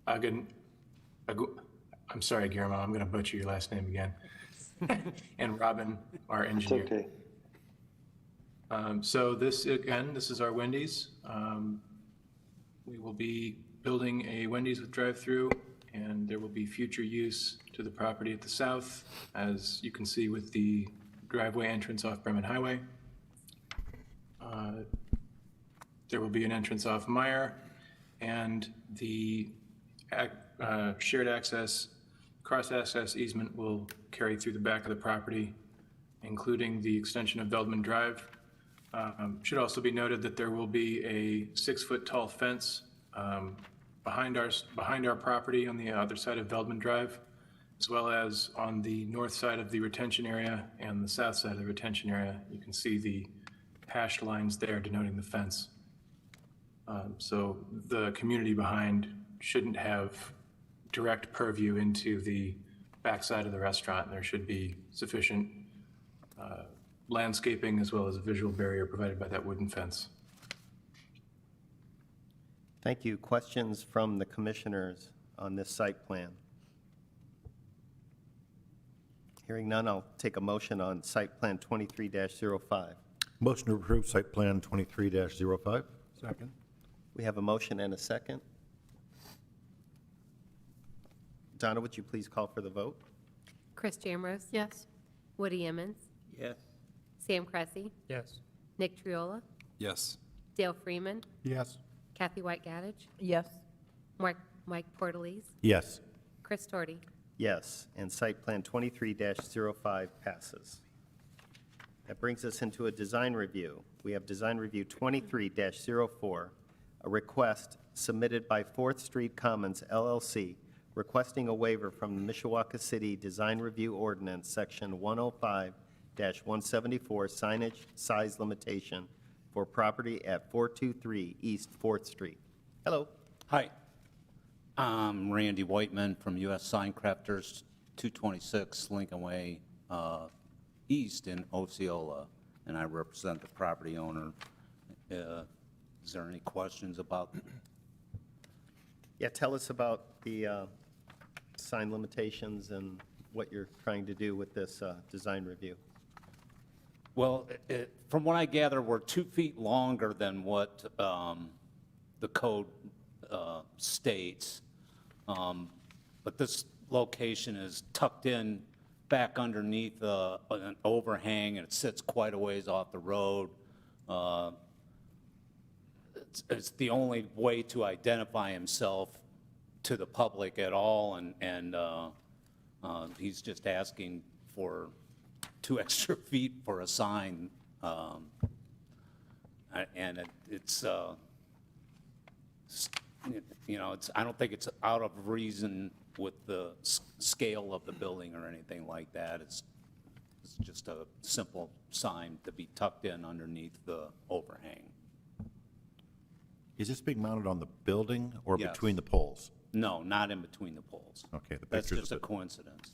I'm sorry, Guillermo, I'm going to butcher your last name again. And Robin, our engineer. It's okay. So this is our Wendy's. We will be building a Wendy's with drive-through, and there will be future use to the property at the south, as you can see with the driveway entrance off Bremen Highway. There will be an entrance off Meyer, and the shared access, cross-access easement will carry through the back of the property, including the extension of Veldman Drive. Should also be noted that there will be a 6-foot tall fence behind our property on the other side of Veldman Drive, as well as on the north side of the retention area and the south side of the retention area. You can see the hashed lines there denoting the fence. So the community behind shouldn't have direct purview into the backside of the restaurant. There should be sufficient landscaping as well as a visual barrier provided by that wooden fence. Thank you. Questions from the commissioners on this site plan? Hearing none, I'll take a motion on site plan 23-05. Motion to approve site plan 23-05. Second. We have a motion and a second. Donna, would you please call for the vote? Chris Jamrose? Yes. Woody Emmons? Yes. Sam Cressy? Yes. Nick Triola? Yes. Dale Freeman? Yes. Kathy White Gaddich? Yes. Mike Portalese? Yes. Chris Torty? Yes, and Site Plan 23-05 passes. That brings us into a design review. We have Design Review 23-04, a request submitted by Fourth Street Commons LLC requesting a waiver from the Mishawaka City Design Review Ordinance, Section 105-174, signage size limitation for property at 423 East 4th Street. Hello. Hi, I'm Randy Whiteman from U.S. Sign Crafters, 226 Lincoln Way East in Osceola, and I represent the property owner. Is there any questions about? Yeah, tell us about the sign limitations and what you're trying to do with this design review. Well, from what I gather, we're 2 feet longer than what the code states. But this location is tucked in back underneath an overhang, and it sits quite a ways off the road. It's the only way to identify himself to the public at all, and he's just asking for 2 extra feet for a sign. And it's you know, I don't think it's out of reason with the scale of the building or anything like that. It's just a simple sign to be tucked in underneath the overhang. Is this being mounted on the building or Yes. between the poles? No, not in between the poles. Okay, the That's pictures just a of it. coincidence.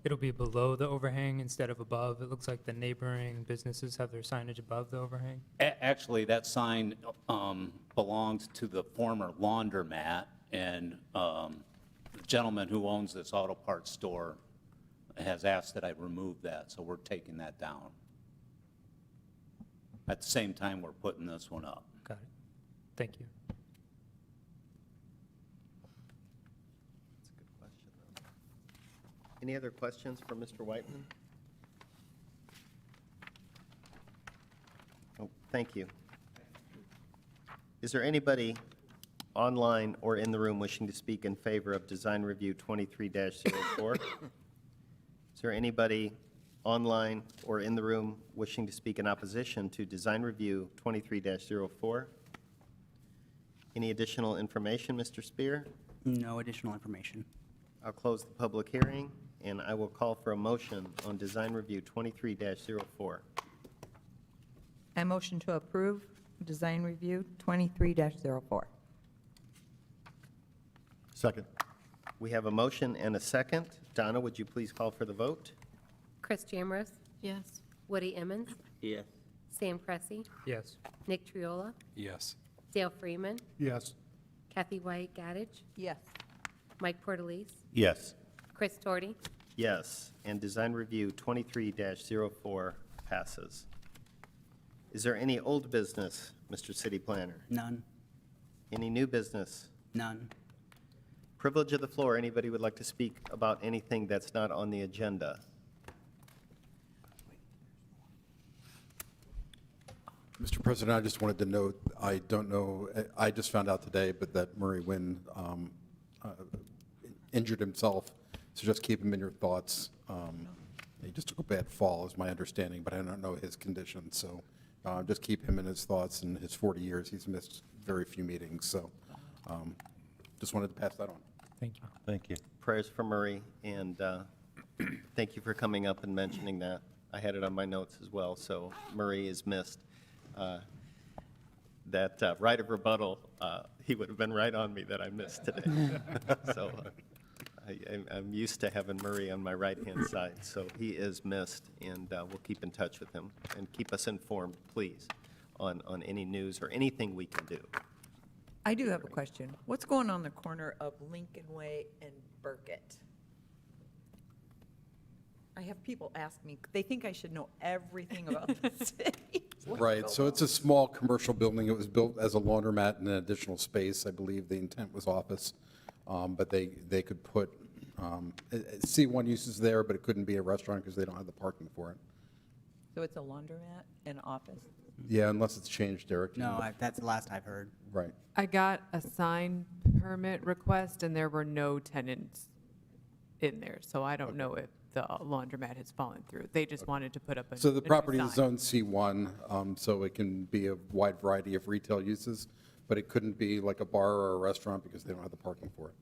It'll be below the overhang instead of above. It looks like the neighboring businesses have their signage above the overhang. Actually, that sign belongs to the former laundromat, and the gentleman who owns this auto parts store has asked that I remove that, so we're taking that down. At the same time, we're putting this one up. Got it. Thank you. That's a good question, though. Any other questions for Mr. Whiteman? Oh, thank you. Is there anybody online or in the room wishing to speak in favor of Design Review 23-04? Is there anybody online or in the room wishing to speak in opposition to Design Review 23-04? Any additional information, Mr. Spear? No additional information. I'll close the public hearing, and I will call for a motion on Design Review 23-04. I motion to approve Design Review 23-04. Second. We have a motion and a second. Donna, would you please call for the vote? Chris Jamrose? Yes. Woody Emmons? Yes. Sam Cressy? Yes. Nick Triola? Yes. Dale Freeman? Yes. Kathy White Gaddich? Yes. Mike Portalese? Yes. Chris Torty? Yes, and Design Review 23-04 passes. Is there any old business, Mr. City Planner? None. Any new business? None. Privilege of the floor. Anybody would like to speak about anything that's not on the agenda? Mr. President, I just wanted to note, I don't know, I just found out today, but that Murray Wynn injured himself, so just keep him in your thoughts. He just took a bad fall, is my understanding, but I don't know his condition, so just keep him in his thoughts. In his 40 years, he's missed very few meetings, so just wanted to pass that on. Thank you. Thank you. Prayers for Murray, and thank you for coming up and mentioning that. I had it on my notes as well, so Murray is missed. That right of rebuttal, he would have been right on me that I missed today. So I'm used to having Murray on my right-hand side, so he is missed, and we'll keep in touch with him. And keep us informed, please, on any news or anything we can do. I do have a question. What's going on the corner of Lincoln Way and Burkett? I have people ask me, they think I should know everything about the city. Right, so it's a small commercial building. It was built as a laundromat and an additional space. I believe the intent was office. But they could put C1 uses there, but it couldn't be a restaurant because they don't have the parking for it. So it's a laundromat and office? Yeah, unless it's changed, Derek. No, that's the last I've heard. Right. I got a sign permit request, and there were no tenants in there, so I don't know if the laundromat has fallen through. They just wanted to put up a So the a new property is sign. zoned C1, so it can be a wide variety of retail uses, but it couldn't be like a bar or a restaurant because they don't have the parking for it.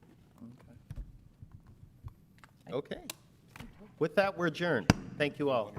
Okay. With that, we're adjourned. Thank you all.